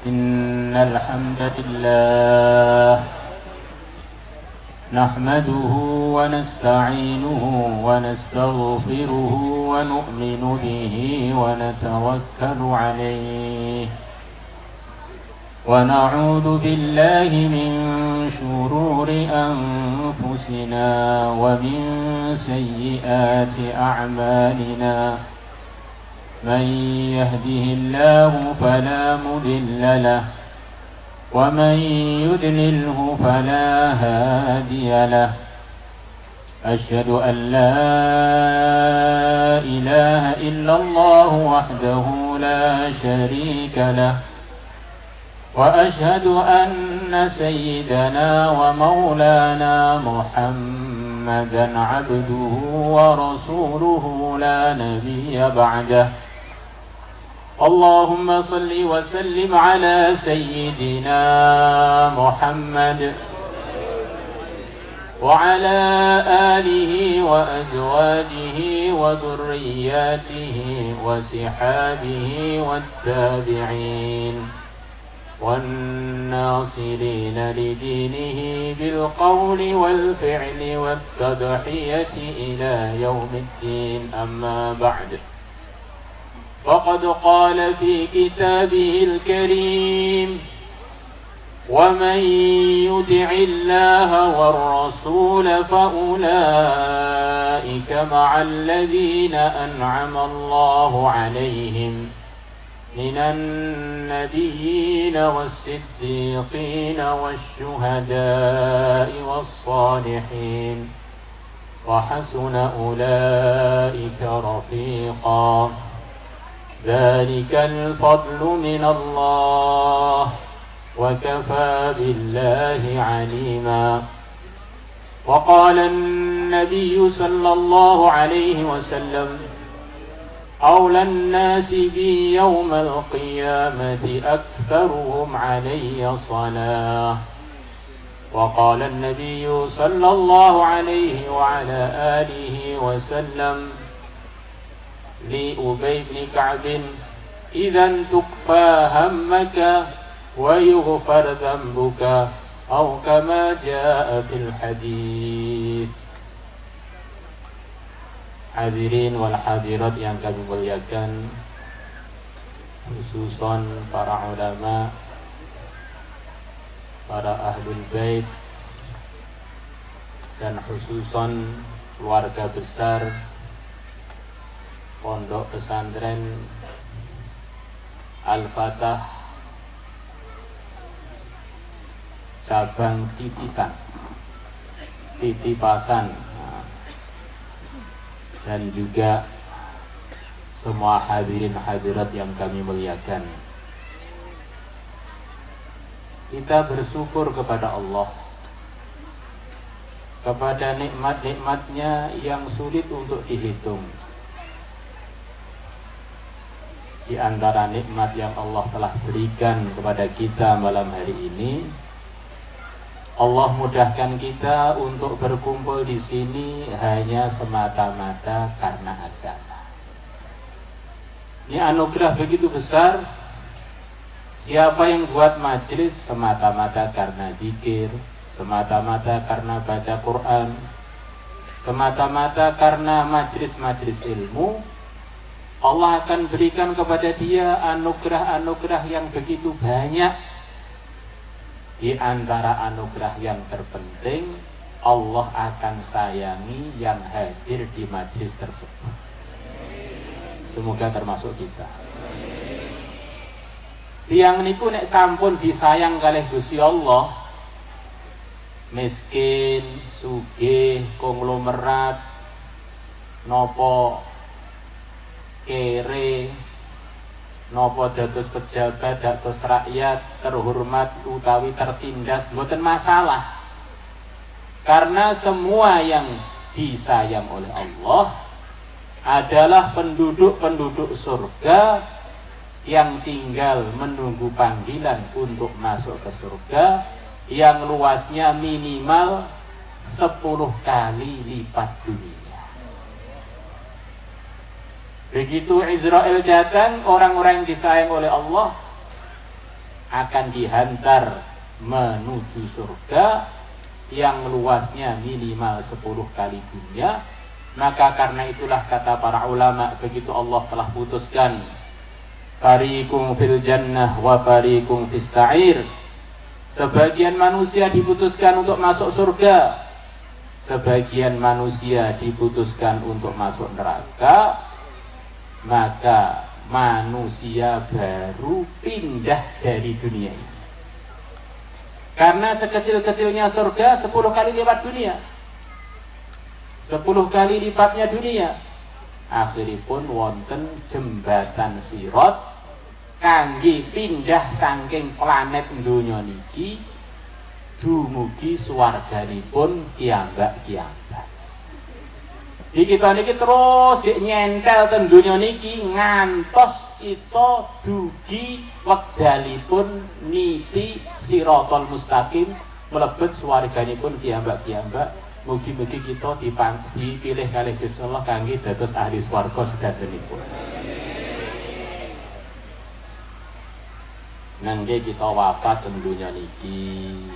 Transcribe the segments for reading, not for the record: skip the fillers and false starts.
إن الحمد لله نحمده ونستعينه ونستغفره ونؤمن به ونتوكل عليه ونعوذ بالله من شرور أنفسنا ومن سيئات أعمالنا من يهده الله فلا مضل له ومن يضلله فلا هادي له أشهد أن لا إله إلا الله وحده لا شريك له وأشهد أن سيدنا ومولانا محمدا عبده ورسوله لا نبي بعده اللهم صل وسلم على سيدنا محمد وعلى آله وأزواجه وذرياته وصحابه والتابعين والناصرين لدينه بالقول والفعل والتضحية إلى يوم الدين أما بعد فقد قال في كتابه الكريم ومن يطع الله والرسول فأولئك مع الذين أنعم الله عليهم من النبيين والصديقين والشهداء والصالحين وحسن أولئك رفيقا ذلك الفضل من الله وكفى بالله عليما وقال النبي صلى الله عليه وسلم أولى الناس بي يوم القيامة أكثرهم علي صلاة وقال النبي صلى الله عليه وعلى آله وسلم لأبي بن كعب إذا تكفى همك ويغفر ذنبك أو كما جاء في الحديث. Hadirin wal hadirat yang kami muliakan, khususon para ulama, para ahlul bait, dan khususon keluarga besar Pondok Pesantren Al-Fatah cabang Titipasan, dan juga semua hadirin hadirat yang kami muliakan. Kita bersyukur kepada Allah, kepada nikmat-nikmatnya yang sulit untuk dihitung. Di antara nikmat yang Allah telah berikan kepada kita malam hari ini, Allah mudahkan kita untuk berkumpul di sini hanya semata-mata karena agama. Ini anugerah begitu besar. Siapa yang buat majelis semata-mata karena zikir, semata-mata karena baca Quran, semata-mata karena majelis-majelis ilmu, Allah akan berikan kepada dia anugerah-anugerah yang begitu banyak. Di antara anugerah yang terpenting, Allah akan sayangi yang hadir di majelis tersebut. Semoga termasuk kita. Tiang niku nek sampun disayang kalih Gusti Allah, miskin, sugih, konglomerat, nopo kere, nopo dados pejabat, dados rakyat, terhormat utawi tertindas, mboten masalah. Karena semua yang disayang oleh Allah adalah penduduk-penduduk surga yang tinggal menunggu panggilan untuk masuk ke surga yang luasnya minimal 10 kali lipat dunia. Begitu Israel datang, orang-orang yang disayang oleh Allah akan dihantar menuju surga yang luasnya minimal 10 kali dunia. Maka karena itulah kata para ulama, begitu Allah telah putuskan fariqum fil jannah wa fariqum fis sa'ir, sebagian manusia diputuskan untuk masuk surga, sebagian manusia diputuskan untuk masuk neraka, maka manusia baru pindah dari dunia ini. Karena sekecil-kecilnya surga 10 kali lipat dunia, 10 kali lipatnya dunia. Akhiripun wonten jembatan Sirat kangge pindah saking planet donya niki dumugi swarganipun kiambak-kiambak. Iki kita niki terus nyentel ten donya niki ngantos kita dugi wekdalipun niti Siratal Mustaqim mlebet swarganipun kiambak-kiambak. Mugi-mugi kita dipilih kalih Gusti Allah kangge dados ahli swarga sedatenipun. Nangge kita wafat ten donya niki,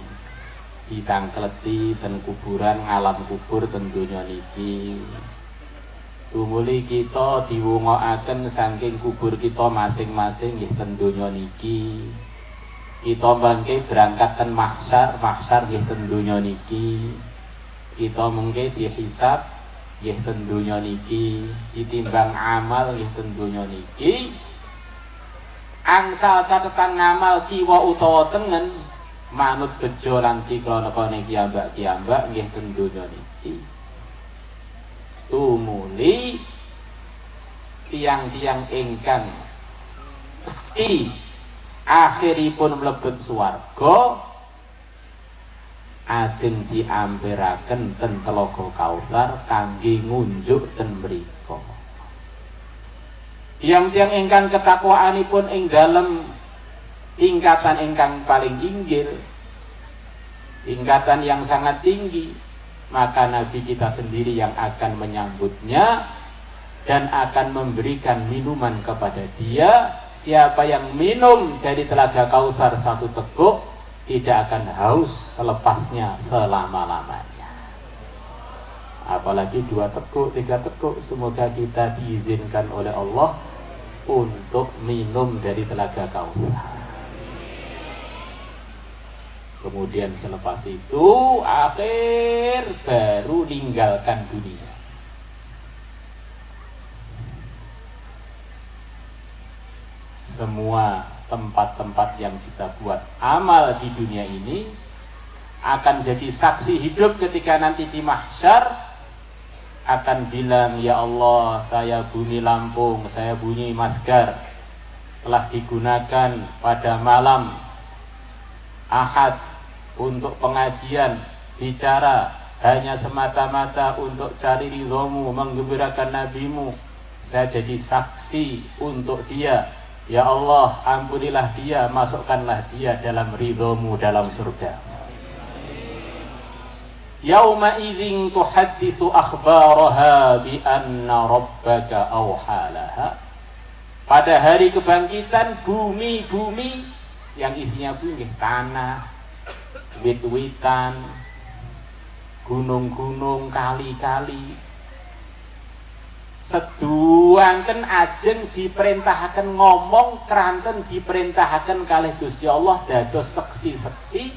ditangkleti ten kuburan ngalam kubur ten donya niki. Tumuli kita diwungokaken saking kubur kita masing-masing nggih ten donya niki. Kita mangke berangkat ten mahsyar nggih ten donya niki. Kita mangke dihisab nggih ten donya niki, ditimbang amal nggih ten donya niki. Angsal catetan ngamal kiwa utawa tengen manut bejo lan ciklonekane kiambak-kiambak nggih ten donya niki. Tumuli tiang-tiang ingkang mesti akhiripun mlebet swarga ajeng diampiraken ten Telaga Kautsar kangge ngunjuk ten mriku. Tiang-tiang ingkang ketakwaanipun ing dalem tingkatan ingkang paling inggil, tingkatan yang sangat tinggi, maka Nabi kita sendiri yang akan menyambutnya dan akan memberikan minuman kepada dia. Siapa yang minum dari Telaga Kautsar 1 teguk tidak akan haus selepasnya selama-lamanya. Apalagi 2 teguk, 3 teguk. Semoga kita diizinkan oleh Allah untuk minum dari Telaga Kautsar. Kemudian selepas itu akhir baru meninggalkan dunia. Semua tempat-tempat yang kita buat amal di dunia ini akan jadi saksi hidup ketika nanti di mahsyar, akan bilang, ya Allah, saya bunyi Lampung, saya bunyi Masgar telah digunakan pada malam Ahad untuk pengajian, bicara hanya semata-mata untuk cari ridhomu, menggembirakan nabimu. Saya jadi saksi untuk dia. Ya Allah, ampunilah dia, masukkanlah dia dalam ridhomu, dalam surga. Yauma idzin tuhadditsu akhbaraha bi anna rabbaka awhalaha. Pada hari kebangkitan, bumi-bumi yang isinya bumi, tanah, wit-witan, gunung-gunung, kali-kali, seduanten ajeng diperintahkan ngomong, keranten diperintahkan kalih Gusti Allah dados seksi-seksi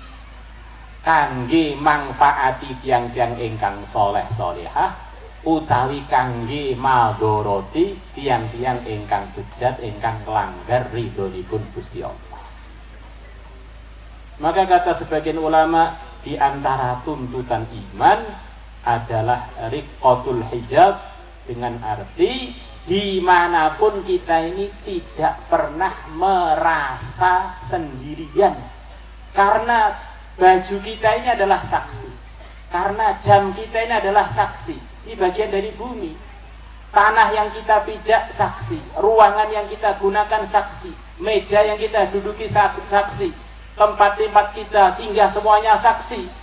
kangge mangfaati tiang-tiang ingkang soleh solehah utawi kangge madoroti tiang-tiang ingkang bejat ingkang kelanggar ridhonipun Gusti Allah. Maka kata sebagian ulama, di antara tuntutan iman adalah riqqatul hijab, dengan arti dimanapun kita ini tidak pernah merasa sendirian, karena baju kita ini adalah saksi, karena jam kita ini adalah saksi, ini bagian dari bumi. Tanah yang kita pijak saksi, ruangan yang kita gunakan saksi, meja yang kita duduki saksi, tempat-tempat kita singgah semuanya saksi.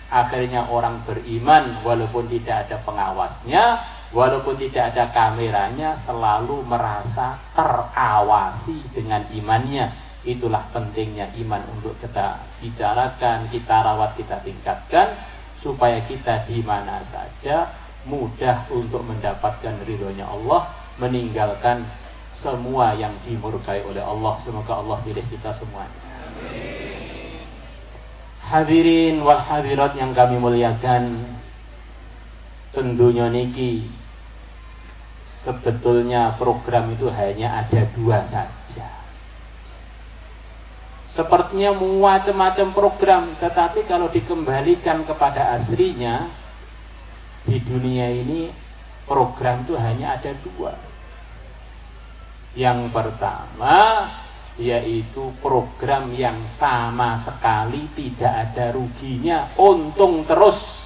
Akhirnya orang beriman walaupun tidak ada pengawasnya, walaupun tidak ada kameranya, selalu merasa terawasi dengan imannya. Itulah pentingnya iman untuk kita bicarakan, kita rawat, kita tingkatkan, supaya kita di mana saja mudah untuk mendapatkan ridhonya Allah, meninggalkan semua yang dimurkai oleh Allah. Semoga Allah pilih kita semuanya. Hadirin wal hadirat yang kami muliakan, tentunya niki sebetulnya program itu hanya ada 2 saja. Sepertinya macam-macam program, tetapi kalau dikembalikan kepada aslinya, di dunia ini program itu hanya ada 2. Yang pertama yaitu program yang sama sekali tidak ada ruginya, untung terus.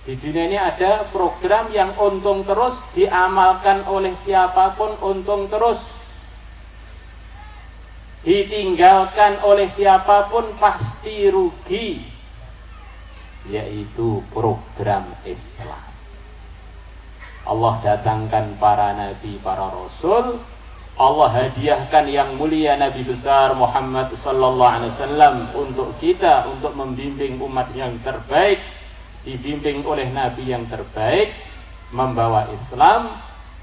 Di dunia ini ada program yang untung terus, diamalkan oleh siapapun untung terus, ditinggalkan oleh siapapun pasti rugi, yaitu program Islam. Allah datangkan para nabi, para rasul, Allah hadiahkan yang mulia Nabi besar Muhammad sallallahu alaihi wasallam untuk kita, untuk membimbing umat yang terbaik, dibimbing oleh nabi yang terbaik, membawa Islam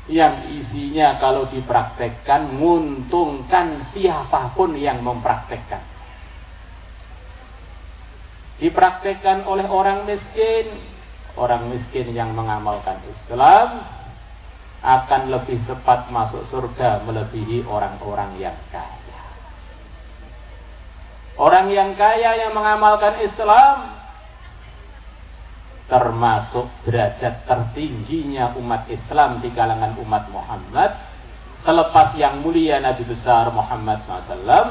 yang isinya kalau dipraktekkan menguntungkan siapapun yang mempraktekkan. Dipraktekkan oleh orang miskin yang mengamalkan Islam akan lebih cepat masuk surga melebihi orang-orang yang kaya. Orang yang kaya yang mengamalkan Islam termasuk derajat tertingginya umat Islam di kalangan umat Muhammad selepas yang mulia Nabi besar Muhammad SAW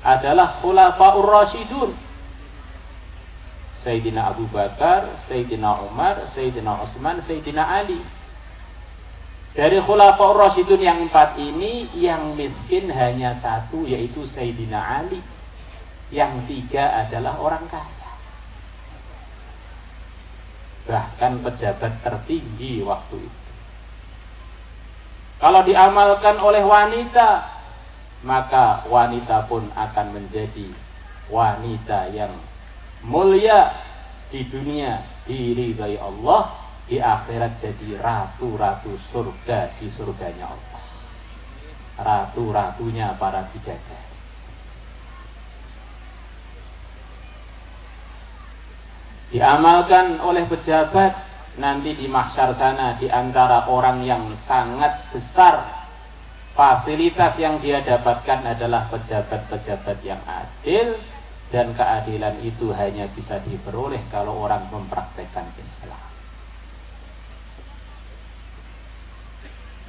adalah Khulafaur Rasyidun, Sayyidina Abu Bakar, Sayyidina Umar, Sayyidina Utsman, Sayyidina Ali. Dari Khulafaur Rasyidun yang 4 ini, yang miskin hanya 1, yaitu Sayyidina Ali. Yang 3 adalah orang kaya, bahkan pejabat tertinggi waktu itu. Kalau diamalkan oleh wanita, maka wanita pun akan menjadi wanita yang mulia di dunia, diridhai Allah, di akhirat jadi ratu-ratu surga di surganya Allah, ratu-ratunya para bidadari. Diamalkan oleh pejabat, nanti di mahsyar sana, di antara orang yang sangat besar fasilitas yang dia dapatkan adalah pejabat-pejabat yang adil, dan keadilan itu hanya bisa diperoleh kalau orang mempraktekkan Islam.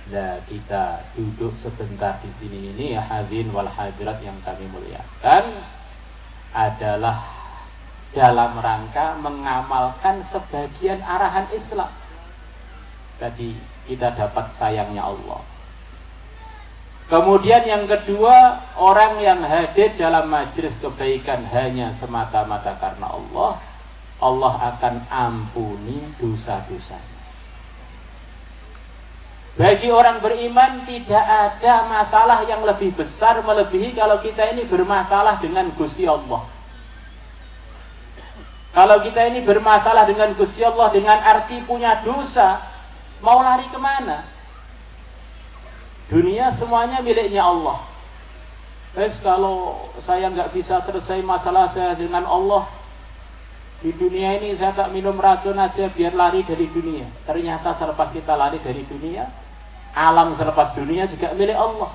Nah, kita duduk sebentar di sini ini, hadirin wal hadirat yang kami muliakan, adalah dalam rangka mengamalkan sebagian arahan Islam. Tadi kita dapat sayangnya Allah. Kemudian yang kedua, orang yang hadir dalam majelis kebaikan hanya semata-mata karena Allah, Allah akan ampuni dosa-dosanya. Bagi orang beriman tidak ada masalah yang lebih besar melebihi kalau kita ini bermasalah dengan Gusti Allah. Kalau kita ini bermasalah dengan Gusti Allah dengan arti punya dosa, mau lari kemana? Dunia semuanya miliknya Allah. Kalau saya nggak bisa selesai masalah saya dengan Allah di dunia ini, saya tak minum racun aja biar lari dari dunia. Ternyata selepas kita lari dari dunia, alam selepas dunia juga milik Allah.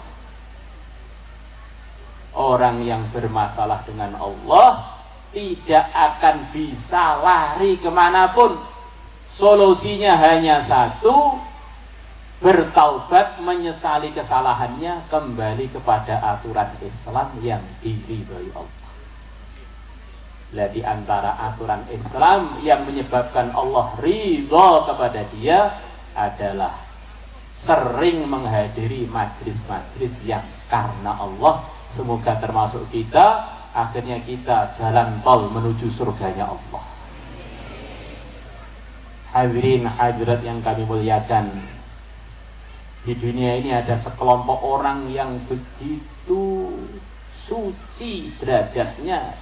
Orang yang bermasalah dengan Allah tidak akan bisa lari kemanapun. Solusinya hanya satu: bertaubat, menyesali kesalahannya, kembali kepada aturan Islam yang diridhoi Allah. Lah di antara aturan Islam yang menyebabkan Allah ridha kepada dia adalah sering menghadiri majlis-majlis yang karena Allah. Semoga termasuk kita, akhirnya kita jalan tol menuju surganya Allah. Hadirin hadirat yang kami muliakan, di dunia ini ada sekelompok orang yang begitu suci derajatnya,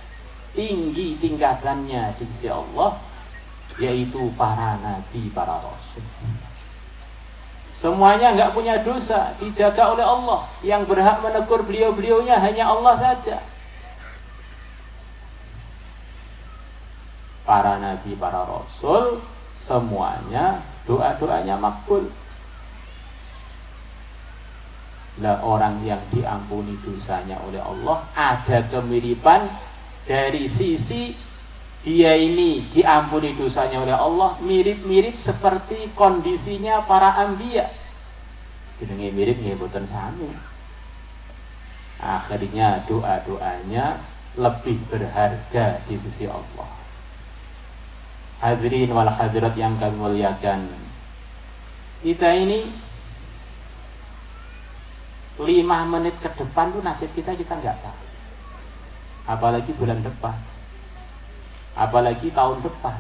tinggi tingkatannya di sisi Allah, yaitu para nabi, para rasul. Semuanya nggak punya dosa, dijaga oleh Allah. Yang berhak menegur beliau-beliaunya hanya Allah saja. Para nabi, para rasul, semuanya doa-doanya makbul. Lah orang yang diampuni dosanya oleh Allah ada kemiripan dari sisi dia ini diampuni dosanya oleh Allah, mirip-mirip seperti kondisinya para anbiya. Jenenge mirip nggih mboten sami. Akhirnya doa-doanya lebih berharga di sisi Allah. Hadirin wal hadirat yang kami muliakan, kita ini 5 menit ke depan tuh nasib kita nggak tahu. Apalagi bulan depan, apalagi tahun depan.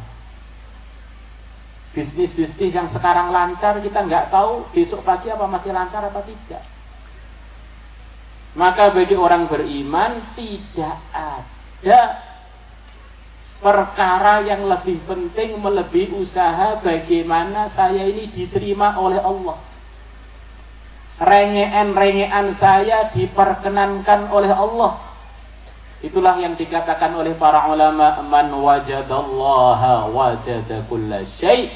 Bisnis-bisnis yang sekarang lancar kita nggak tahu besok pagi apa masih lancar apa tidak. Maka bagi orang beriman tidak ada perkara yang lebih penting melebihi usaha bagaimana saya ini diterima oleh Allah. Rengean-rengean saya diperkenankan oleh Allah. Itulah yang dikatakan oleh para ulama, man wajadallaha wajada kulla syai'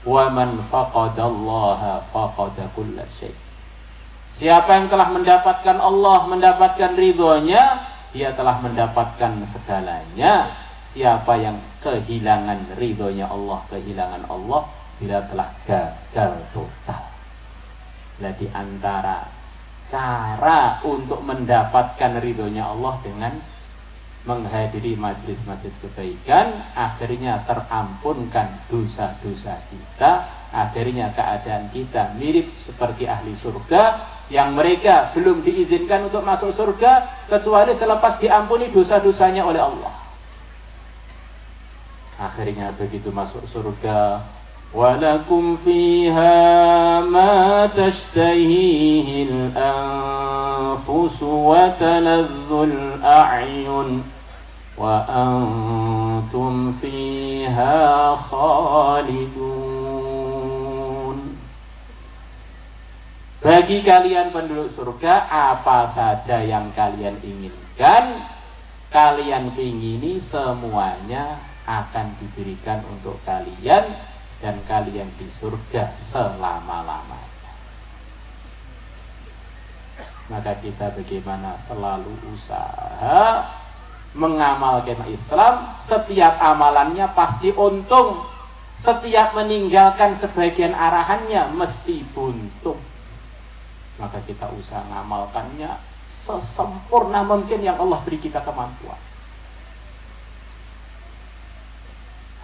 wa man faqadallaha faqada kulla syai'. Siapa yang telah mendapatkan Allah, mendapatkan ridhonya, dia telah mendapatkan segalanya. Siapa yang kehilangan ridhonya Allah, kehilangan Allah, dia telah gagal total. Nah, di antara cara untuk mendapatkan ridhonya Allah dengan menghadiri majelis-majelis kebaikan, akhirnya terampunkan dosa-dosa kita, akhirnya keadaan kita mirip seperti ahli surga yang mereka belum diizinkan untuk masuk surga kecuali selepas diampuni dosa-dosanya oleh Allah. Akhirnya begitu masuk surga, walakum fiha ma tashtahihil anfusu wa taladzul a'yun wa antum fiha khalidun. Bagi kalian penduduk surga, apa saja yang kalian inginkan, kalian ingini semuanya akan diberikan untuk kalian, dan kalian di surga selama-lamanya. Maka kita bagaimana selalu usaha mengamalkan Islam, setiap amalannya pasti untung, setiap meninggalkan sebagian arahannya mesti buntung. Maka kita usaha mengamalkannya sesempurna mungkin yang Allah beri kita kemampuan.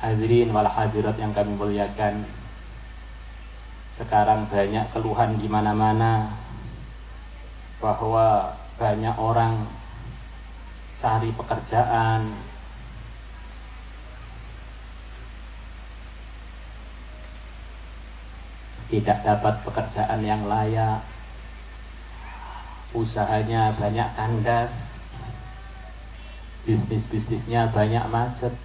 Hadirin wal hadirat yang kami muliakan, sekarang banyak keluhan di mana-mana bahwa banyak orang cari pekerjaan tidak dapat pekerjaan yang layak, usahanya banyak kandas, bisnis-bisnisnya banyak macet.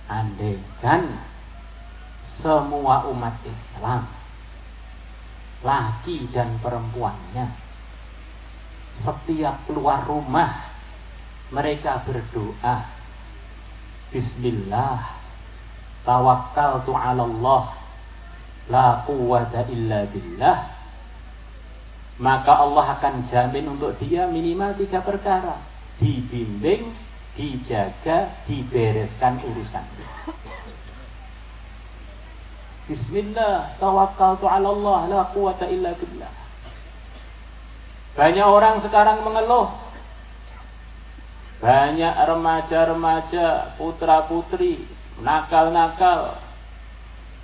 Andaikan semua umat Islam, laki dan perempuannya, setiap keluar rumah mereka berdoa, Bismillah, tawakkaltu 'ala Allah, la quwwata illa billah, maka Allah akan jamin untuk dia minimal 3 perkara: dibimbing, dijaga, dibereskan urusan. Bismillah, tawakkaltu 'ala Allah, la quwwata illa billah. Banyak orang sekarang mengeluh, banyak remaja-remaja, putra-putri nakal-nakal,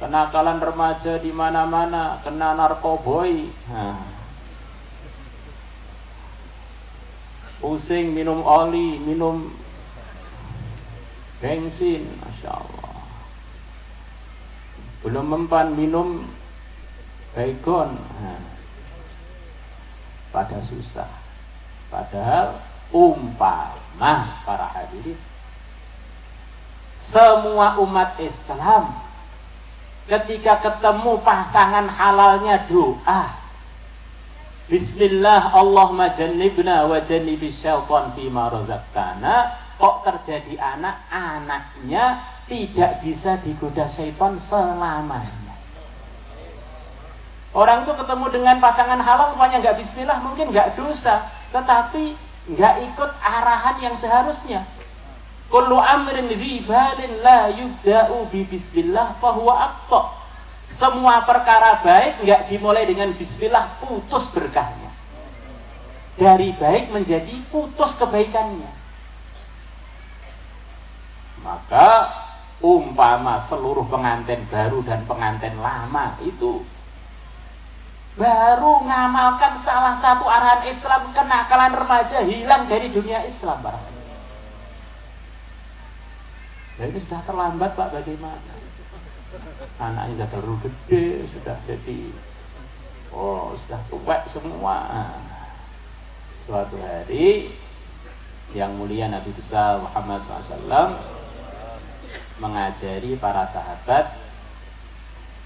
kenakalan remaja di mana-mana, kena narkoboy, pusing minum oli, minum bensin, masya Allah. Belum mempan minum baygon, pada susah. Padahal umpama para hadirin, semua umat Islam ketika ketemu pasangan halalnya doa, Bismillah, Allahumma jannibna wa jannibis syaitan fima razaqtana. Kok terjadi anaknya tidak bisa digoda syaitan selamanya. Orang tuh ketemu dengan pasangan halal, rupanya nggak bismillah, mungkin nggak dosa, tetapi nggak ikut arahan yang seharusnya. Kullu amrin dzi balin la yubda'u bi bismillah fahuwa aqta. Semua perkara baik nggak dimulai dengan bismillah, putus berkahnya. Dari baik menjadi putus kebaikannya. Maka umpama seluruh pengantin baru dan pengantin lama itu baru ngamalkan salah satu arahan Islam, kenakalan remaja hilang dari dunia Islam. Nah, ini sudah terlambat Pak, bagaimana? Anaknya sudah terlalu gede, sudah jadi sudah tua semua. Suatu hari yang mulia Nabi besar Muhammad SAW mengajari para sahabat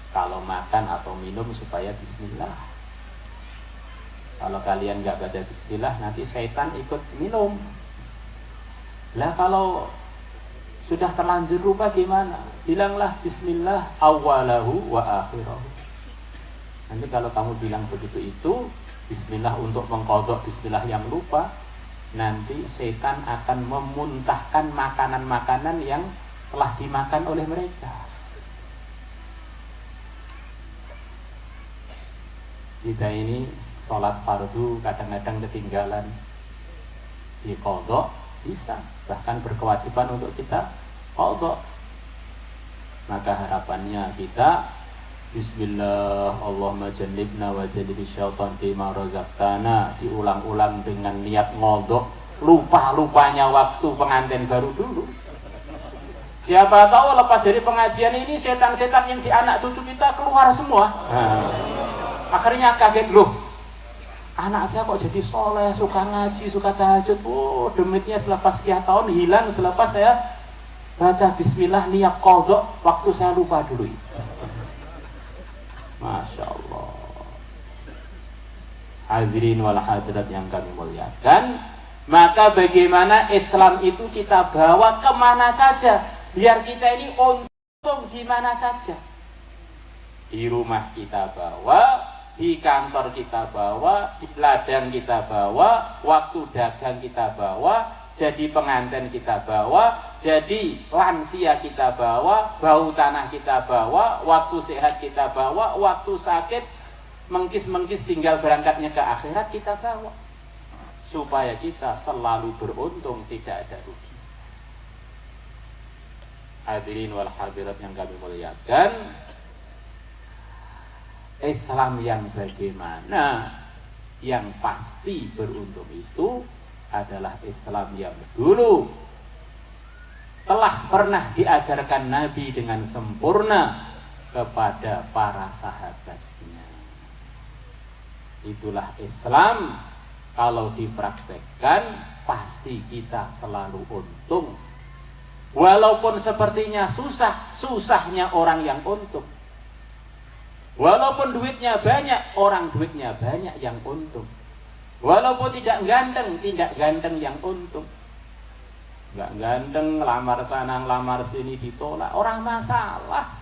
kalau makan atau minum supaya bismillah. Kalau kalian nggak baca bismillah, nanti syaitan ikut minum. Lah kalau sudah terlanjur lupa gimana? Bilanglah bismillah awalahu wa akhirahu. Nanti kalau kamu bilang begitu itu, bismillah untuk mengqadha bismillah yang lupa, nanti syaitan akan memuntahkan makanan-makanan yang telah dimakan oleh mereka. Kita ini sholat fardu kadang-kadang ketinggalan di qadha, bisa, bahkan berkewajiban untuk kita qadha. Maka harapannya kita Bismillah, Allahumma jannibna wa jannibis syaitan fima razaqtana, diulang-ulang dengan niat qadha, lupa-lupanya waktu pengantin baru dulu. Siapa tahu lepas dari pengajian ini setan-setan yang di anak cucu kita keluar semua. Akhirnya kaget, loh, anak saya kok jadi soleh, suka ngaji, suka tahajud. Demitnya selepas sekian tahun hilang selepas saya baca bismillah niat qadha waktu saya lupa dulu. Masya Allah. Hadirin wal hadirat yang kami muliakan, maka bagaimana Islam itu kita bawa kemana saja, biar kita ini untung di mana saja. Di rumah kita bawa, di kantor kita bawa, di ladang kita bawa, waktu dagang kita bawa, jadi pengantin kita bawa, jadi lansia kita bawa, bau tanah kita bawa, waktu sehat kita bawa, waktu sakit mengkis-mengkis tinggal berangkatnya ke akhirat kita bawa, supaya kita selalu beruntung, tidak ada rugi. Hadirin wal hadirat yang kami muliakan, Islam yang bagaimana yang pasti beruntung itu adalah Islam yang dulu telah pernah diajarkan Nabi dengan sempurna kepada para sahabatnya. Itulah Islam, kalau dipraktekkan pasti kita selalu untung. Walaupun sepertinya susah, susahnya orang yang untung. Walaupun duitnya banyak, orang duitnya banyak yang untung. Walaupun tidak ganteng yang untung. Enggak ganteng, lamar sana, lamar sini ditolak, orang masalah.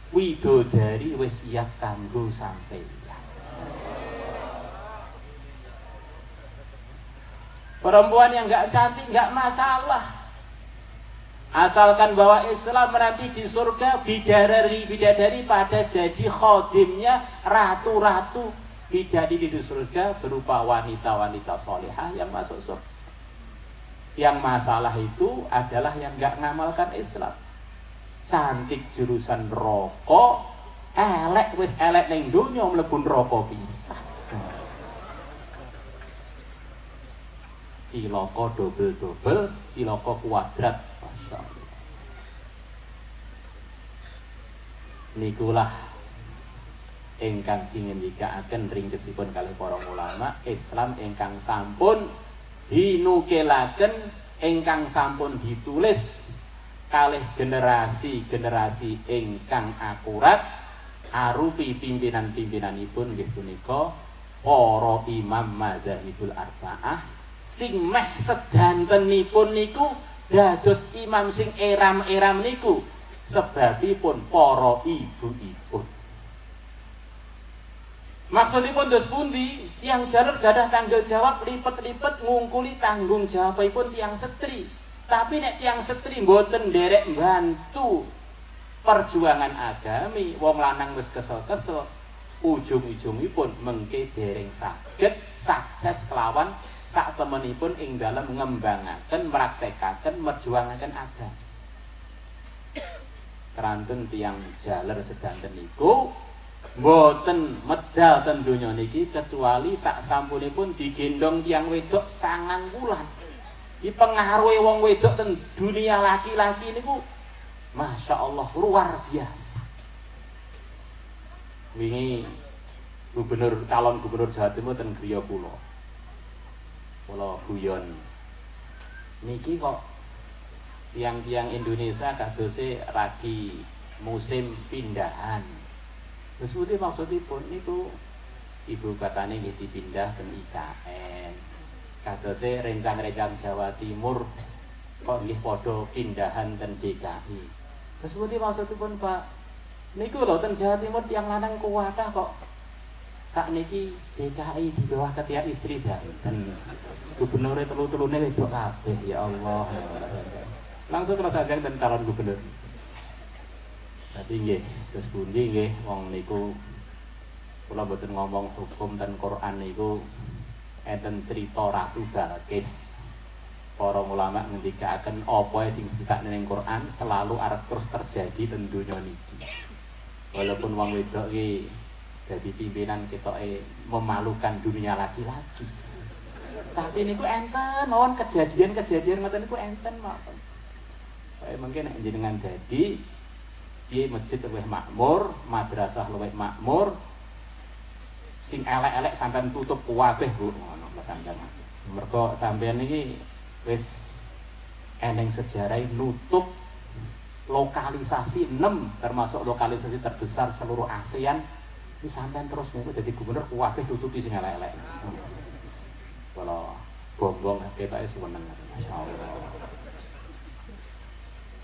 Widodari wis siap kanggo sampeyan. Perempuan yang enggak cantik enggak masalah. Asalkan bawa Islam nanti di surga bidadari pada jadi khodimnya ratu-ratu bidadari di surga berupa wanita-wanita solehah yang masuk surga. Yang masalah itu adalah yang enggak ngamalkan Islam. Cantik jurusan rokok, elek wis elek ning donya mlebu neraka pisan. Cilaka double, cilaka kuadrat. Masya Allah. Nikulah ingkang dingendikaaken ringkesipun kalih para ulama, Islam ingkang sampun dinukilaken, ingkang sampun ditulis kalih generasi ingkang akurat arupi pimpinan-pimpinanipun nggih punika para imam madzhabul arba'ah sing meh sedantenipun niku dados imam sing eram-eram niku sebabipun para ibu-ibu. Maksudipun dos pundi? Tiang jalur gadah tanggung jawab lipet-lipet ngungkuli tanggung jawabipun tiang setri. Tapi nek tiang setri mboten nderek bantu perjuangan agami, wong lanang wis kesel-kesel, ujung-ujungipun mengke dereng saged sukses kelawan sak temenipun ing dalem ngembangaken, mraktekaken, merjuangaken agama. Kerantun tiang jaler sedanten niku mboten medal ten donya niki kecuali sak sampunipun digendong tiang wedok 9 wulan. Dipengaruhi wong wedok ten dunia laki-laki niku Masya Allah luar biasa. Wingi calon gubernur Jawa Timur ten griya kula guyon niki kok tiang-tiang Indonesia kadose lagi musim pindahan. Terus putih maksudipun niku ibu batane nggih dipindah ke IKN. Kadose rencang-rencang Jawa Timur kok nggih padha pindahan ten DKI. Terus putih maksudipun Pak niku lho ten Jawa Timur tiang lanang kuwatah kok sakniki DKI di bawah ketiak istri dan gubernur telu-telune wedok kabeh ya Allah. Langsung rasa jang dan calon gubernur. Tapi nggih, terus pundi nggih wong niku kula mboten ngomong hukum dan Quran niku enten cerita Ratu Balqis. Para ulama ngendikaaken apa sing ditakne ning Quran selalu arep terus terjadi ten donya niki. Walaupun wong wedok iki dadi pimpinan ketoke memalukan dunia laki-laki. Tapi niku enten mawon kejadian-kejadian ngoten niku enten mawon. Kaya mungkin nek jenengan dadi piye masjid luwih makmur, madrasah luwih makmur, sing elek-elek sampean tutup kabeh Bu ngono sampean. Mergo sampean niki wis eneng sejarah nutup lokalisasi 6 termasuk lokalisasi terbesar seluruh ASEAN. Ini sampean terus niku dadi gubernur kabeh tutupi sing elek-elek. Kalau bombong ketoke suweneng masyaallah.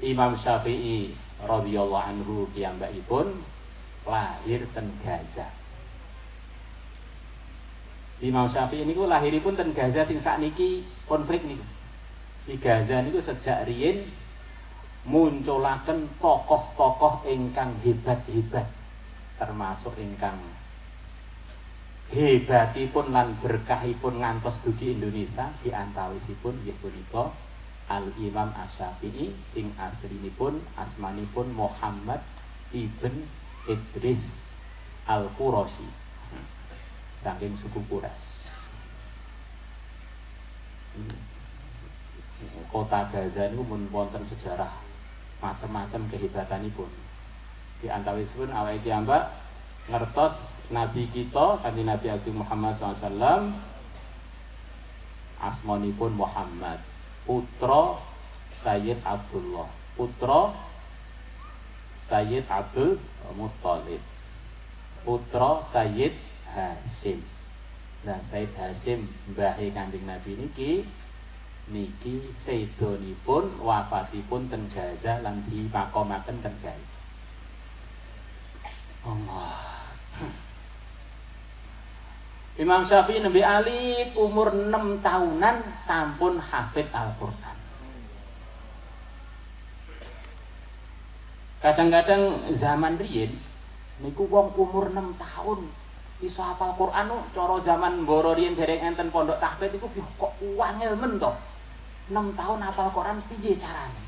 Imam Syafi'i radhiyallahu anhu piyambakipun lahir ten Gaza. Imam Syafi'i niku lahiripun ten Gaza sing sakniki konflik niku. Di Gaza niku sejak riyin munculaken tokoh-tokoh ingkang hebat-hebat termasuk ingkang hebatipun lan berkahipun ngantos dugi Indonesia di antawisipun nggih punika Al-Imam Asy-Syafi'i sing aslinipun asmanipun Muhammad ibn Idris Al-Qurashi saking suku Quraisy. Kota Gaza niku mun wonten sejarah macam-macam kehebatanipun. Di antawisipun awake piyambak ngertos Nabi kita kanjeng Nabi Agung Muhammad SAW asmanipun Muhammad putra Sayyid Abdullah, putra Sayyid Abdul Muttalib, putra Sayyid Hashim. Nah, Said Hasyim mbahe Kanjeng Nabi niki sedonipun wafatipun ten Gaza lan dimakomaken ten Gaza. Allah. Imam Syafi'i nembe alit umur 6 tahunan sampun hafid Al-Qur'an. Kadang-kadang zaman riyin niku wong umur 6 tahun iso hafal Quran cara zaman mboro riyen dereng enten pondok tahfidz iku kok wangel men to. 6 tahun hafal Quran piye carane?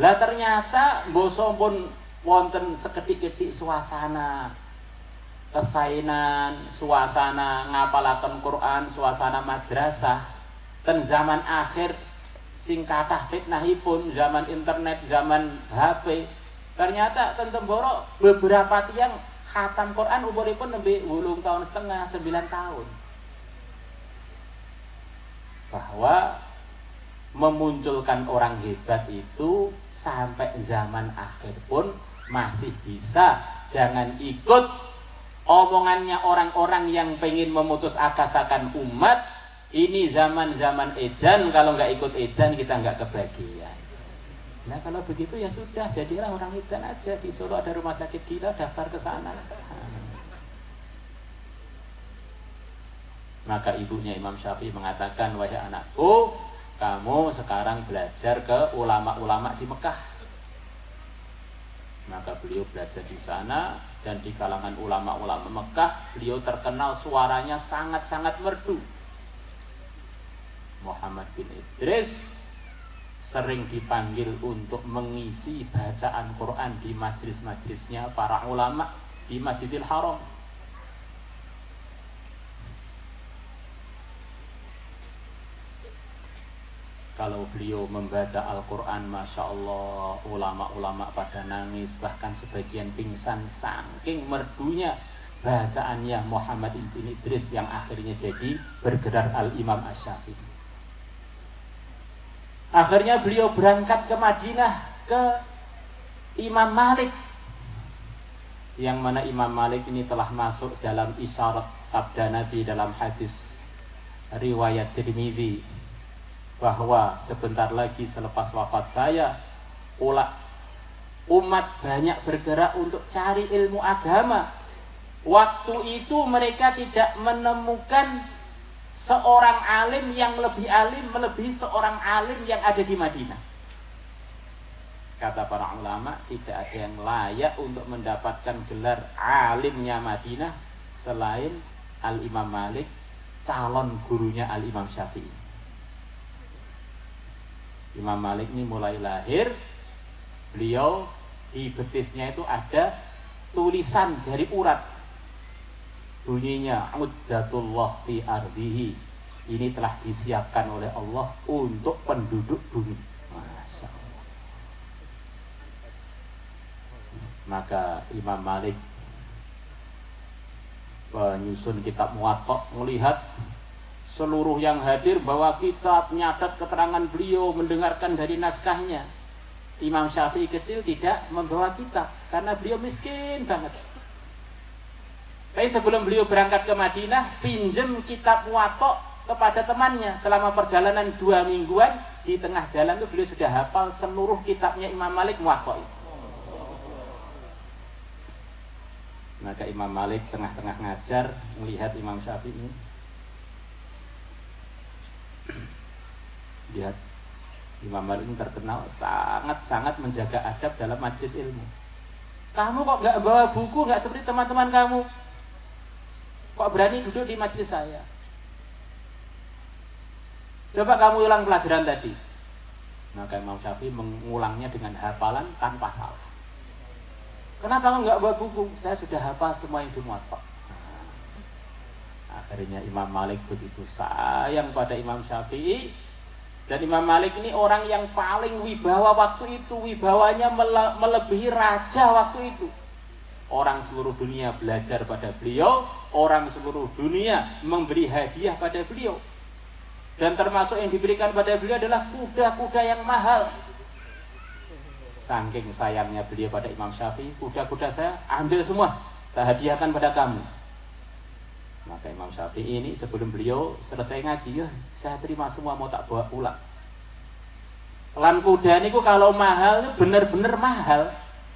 Lah ternyata mboso pun wonten seketik-ketik suasana kesainan, suasana ngapalaken Quran, suasana madrasah ten zaman akhir sing kathah fitnahipun zaman internet, zaman HP. Ternyata ten Temboro beberapa tiang khatam Quran umuripun nembe 8,5 tahun, 9 tahun. Bahwa memunculkan orang hebat itu sampai zaman akhir pun masih bisa. Jangan ikut omongannya orang-orang yang pengen memutus akasakan umat. Ini zaman-zaman edan, kalau nggak ikut edan kita nggak kebagian. Nah kalau begitu ya sudah, jadilah orang edan aja. Di Solo ada rumah sakit gila, daftar ke sana. Maka ibunya Imam Syafi'i mengatakan, wahai anakku, kamu sekarang belajar ke ulama-ulama di Mekah. Maka beliau belajar di sana, dan di kalangan ulama-ulama Mekah beliau terkenal suaranya sangat-sangat merdu. Muhammad bin Idris sering dipanggil untuk mengisi bacaan Quran di majelis-majelisnya para ulama di Masjidil Haram. Kalau beliau membaca Al-Quran, Masya Allah, ulama-ulama pada nangis, bahkan sebagian pingsan saking merdunya bacaannya Muhammad bin Idris yang akhirnya jadi bergerak Al-Imam Asy-Syafi'i. Akhirnya beliau berangkat ke Madinah ke Imam Malik, yang mana Imam Malik ini telah masuk dalam isyarat sabda Nabi dalam hadis riwayat Tirmidzi, bahwa sebentar lagi selepas wafat saya umat banyak bergerak untuk cari ilmu agama. Waktu itu mereka tidak menemukan seorang alim yang lebih alim melebihi seorang alim yang ada di Madinah. Kata para ulama, tidak ada yang layak untuk mendapatkan gelar alimnya Madinah selain Al-Imam Malik, calon gurunya Al-Imam Syafi'i. Imam Malik ini mulai lahir, beliau di betisnya itu ada tulisan dari urat, bunyinya Uddatullah fi ardihi, ini telah disiapkan oleh Allah untuk penduduk bumi. Masya Allah. Maka Imam Malik penyusun kitab Muwatta melihat seluruh yang hadir bahwa kitab nyatat keterangan beliau, mendengarkan dari naskahnya. Imam Syafi'i kecil tidak membawa kitab karena beliau miskin banget. Tapi sebelum beliau berangkat ke Madinah, pinjem kitab Muwatta kepada temannya. Selama perjalanan 2 mingguan, di tengah jalan itu beliau sudah hafal seluruh kitabnya Imam Malik Muwatta. Maka Imam Malik tengah-tengah ngajar melihat Imam Syafi'i. Lihat, Imam Malik ini terkenal sangat-sangat menjaga adab dalam majelis ilmu. Kamu kok nggak bawa buku, nggak seperti teman-teman kamu? Kok berani duduk di majelis saya? Coba kamu ulang pelajaran tadi. Maka Imam Syafi'i mengulangnya dengan hafalan tanpa salah. Kenapa kamu nggak bawa buku? Saya sudah hafal semua yang di Muwatta. Akhirnya Imam Malik begitu sayang pada Imam Syafi'i. Dan Imam Malik ini orang yang paling wibawa waktu itu. Wibawanya melebihi raja waktu itu. Orang seluruh dunia belajar pada beliau. Orang seluruh dunia memberi hadiah pada beliau. Dan termasuk yang diberikan pada beliau adalah kuda-kuda yang mahal. Saking sayangnya beliau pada Imam Syafi'i, kuda-kuda saya ambil semua, tak hadiahkan pada kamu. Maka Imam Syafi'i ini sebelum beliau selesai ngaji, ya saya terima semua, mau tak bawa pulang. Lan kuda niku kalau mahal itu bener-bener mahal,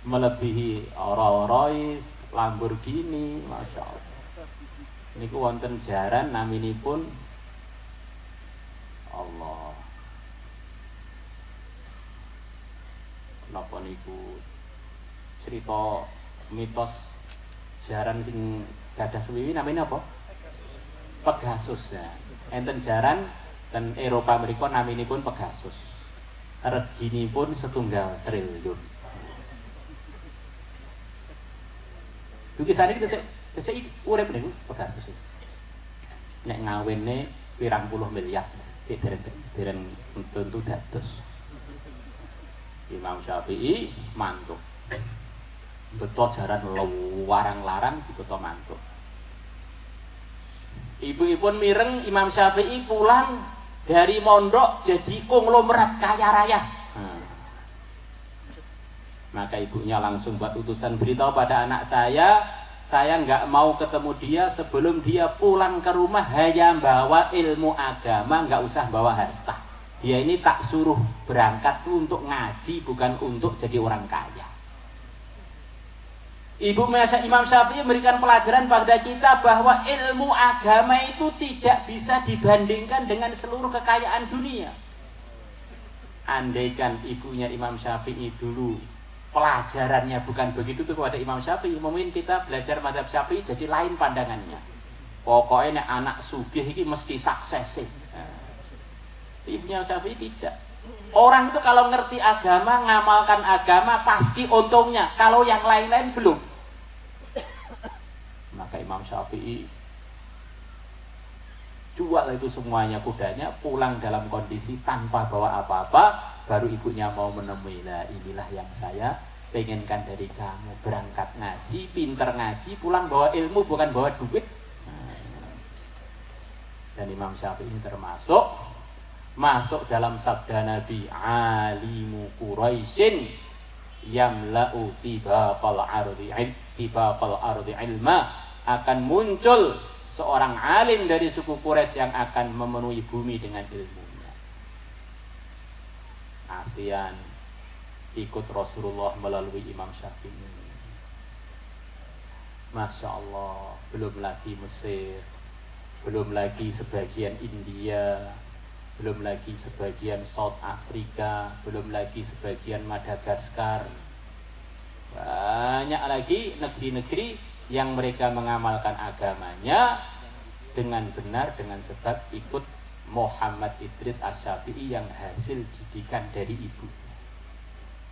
melebihi Rolls Royce, Lamborghini, masya Allah. Niku wonten jaran naminipun Allah. Napa niku cerita mitos jaran sing gadah suwiwi namanya apa? Pegasus ya. Enten jaran dan Eropa mriku naminipun Pegasus. Reginipun 1 triliun. Lukisane tesih urip niku Pegasus. Nek ngawene pirang puluh miliar, dereng tentu dados. Imam Syafi'i mantuk. Beto jaran warang-larang dibeto mantuk. Ibu-ibu mireng Imam Syafi'i pulang dari mondok jadi konglomerat kaya raya. Maka ibunya langsung buat utusan beritahu pada anak saya nggak mau ketemu dia sebelum dia pulang ke rumah hanya bawa ilmu agama, nggak usah bawa harta. Dia ini tak suruh berangkat tuh untuk ngaji, bukan untuk jadi orang kaya. Ibu Imam Syafi'i memberikan pelajaran pada kita bahwa ilmu agama itu tidak bisa dibandingkan dengan seluruh kekayaan dunia. Andaikan ibunya Imam Syafi'i dulu pelajarannya bukan begitu tuh kepada Imam Syafi'i, mungkin kita belajar mazhab Syafi'i jadi lain pandangannya. Pokoknya anak sugih ini mesti sukses. Ibunya Syafi'i tidak. Orang itu kalau ngerti agama, ngamalkan agama pasti untungnya. Kalau yang lain-lain belum. Maka Imam Syafi'i jual itu semuanya kudanya, pulang dalam kondisi tanpa bawa apa-apa. Baru ibunya mau menemui, lah inilah yang saya pengenkan dari kamu. Berangkat ngaji, pinter ngaji, pulang bawa ilmu bukan bawa duit. Dan Imam Syafi'i termasuk masuk dalam sabda Nabi, alimu Quraisyin yamla'u tibaqal ardi ilma. Akan muncul seorang alim dari suku Quraisy yang akan memenuhi bumi dengan ilmunya. ASEAN ikut Rasulullah melalui Imam Syafi'i. Masya Allah. Belum lagi Mesir, belum lagi sebagian India, belum lagi sebagian South Africa, belum lagi sebagian Madagaskar. Banyak lagi negeri-negeri yang mereka mengamalkan agamanya dengan benar dengan sebab ikut Muhammad Idris Asy-Syafi'i yang hasil didikan dari ibu.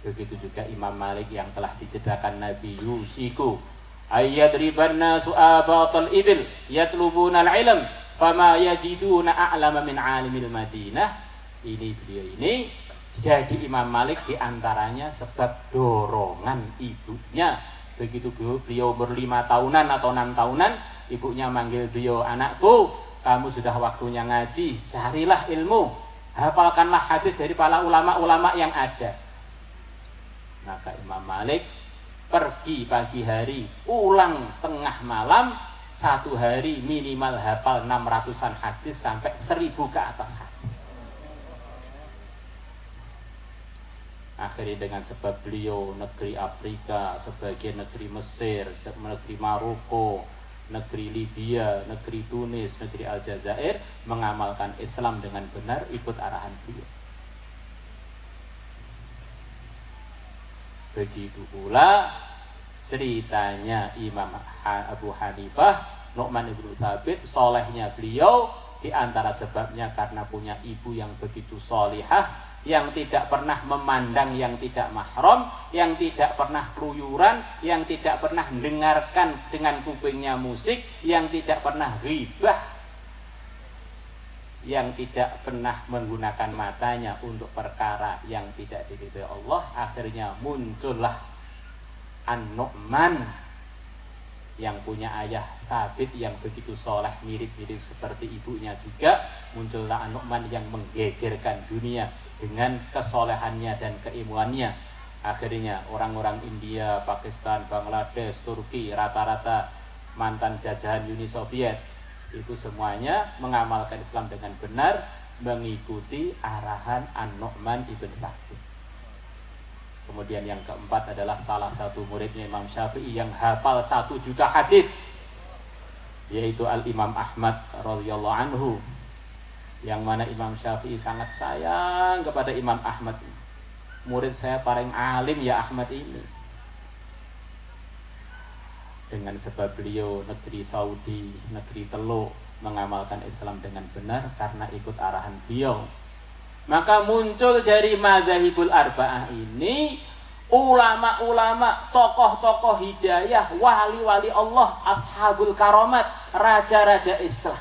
Begitu juga Imam Malik yang telah diceritakan Nabi Yusiku ayyadribanna su'abatal ibil yatlubuna al-ilm fama yajiduna a'lama min alimil Madinah. Beliau ini jadi Imam Malik diantaranya sebab dorongan ibunya. Begitu beliau ber5 tahunan atau 6 tahunan, ibunya manggil beliau, anakku, kamu sudah waktunya ngaji, carilah ilmu, hafalkanlah hadis dari para ulama-ulama yang ada. Maka Imam Malik pergi pagi hari, pulang tengah malam, 1 hari minimal hafal 600-an hadis sampai 1000 ke atas hadis. Akhirnya dengan sebab beliau negeri Afrika, sebagian negeri Mesir, negeri Maroko, negeri Libya, negeri Tunis, negeri Aljazair mengamalkan Islam dengan benar, ikut arahan beliau. Begitu pula ceritanya Imam Abu Hanifah, Nu'man ibnu Tsabit, solehnya beliau di antara sebabnya karena punya ibu yang begitu solihah, yang tidak pernah memandang yang tidak mahram, yang tidak pernah keluyuran, yang tidak pernah mendengarkan dengan kupingnya musik, yang tidak pernah ghibah, yang tidak pernah menggunakan matanya untuk perkara yang tidak diridhai Allah. Akhirnya muncullah An-Nu'man yang punya ayah Thabit yang begitu soleh, mirip-mirip seperti ibunya juga. Muncullah An-Nu'man yang menggegerkan dunia dengan kesolehannya dan keilmuannya. Akhirnya orang-orang India, Pakistan, Bangladesh, Turki, rata-rata mantan jajahan Uni Soviet, Itu semuanya mengamalkan Islam dengan benar, mengikuti arahan An-Nu'man ibn Thabit. Kemudian yang keempat adalah salah satu muridnya Imam Syafi'i yang hafal 1 juta hadis, yaitu Al-Imam Ahmad radhiyallahu anhu, yang mana Imam Syafi'i sangat sayang kepada Imam Ahmad. Murid saya paling alim ya Ahmad ini. Dengan sebab beliau negeri Saudi, negeri Teluk, mengamalkan Islam dengan benar karena ikut arahan beliau. Maka muncul dari madzhabul arba'ah ini ulama-ulama, tokoh-tokoh hidayah, wali-wali Allah, ashabul karomat, raja-raja Islam.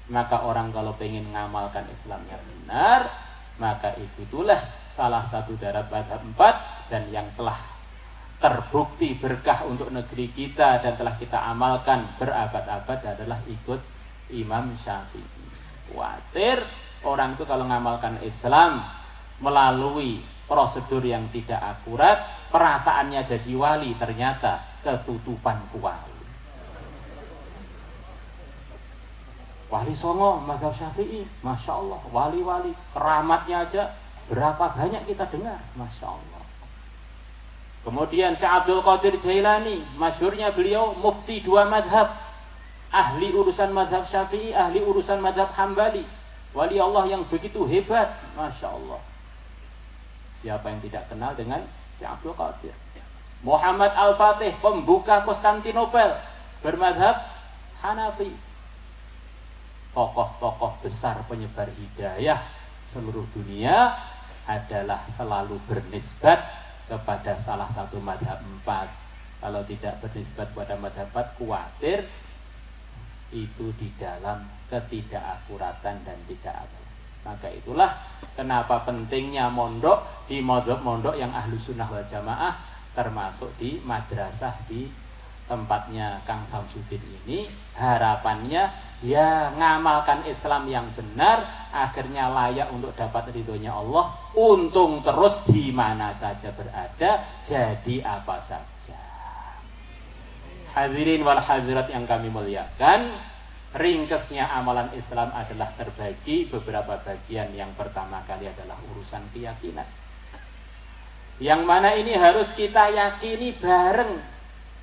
Maka orang kalau pengen mengamalkan Islamnya benar, maka itulah salah satu dari madzhab 4 dan yang telah terbukti berkah untuk negeri kita dan telah kita amalkan berabad-abad adalah ikut Imam Syafi'i. Khawatir orang itu kalau mengamalkan Islam melalui prosedur yang tidak akurat, perasaannya jadi wali, ternyata ketutupan kuali. Wali Songo, mazhab Syafi'i, Masya Allah, wali-wali, keramatnya aja berapa banyak kita dengar, Masya Allah. Kemudian Syekh Abdul Qadir Jailani, masyhurnya beliau mufti 2 madhab, ahli urusan madhab Syafi'i, ahli urusan madhab Hambali, wali Allah yang begitu hebat, Masya Allah. Siapa yang tidak kenal dengan Syekh Abdul Qadir? Muhammad Al-Fatih, pembuka Konstantinopel, bermadhab Hanafi. Tokoh-tokoh besar penyebar hidayah seluruh dunia adalah selalu bernisbat kepada salah satu madhab 4. Kalau tidak bernisbat pada madhab 4, khawatir itu di dalam ketidakakuratan dan tidak akurat. Maka itulah kenapa pentingnya mondok di mondok-mondok yang ahlu sunnah wal jamaah, termasuk di madrasah di tempatnya Kang Samsudin ini. Harapannya ya ngamalkan Islam yang benar, akhirnya layak untuk dapat ridhonya Allah, untung terus di mana saja berada, jadi apa saja. Hadirin wal hadirat yang kami muliakan, ringkesnya amalan Islam adalah terbagi beberapa bagian. Yang pertama kali adalah urusan keyakinan, yang mana ini harus kita yakini bareng.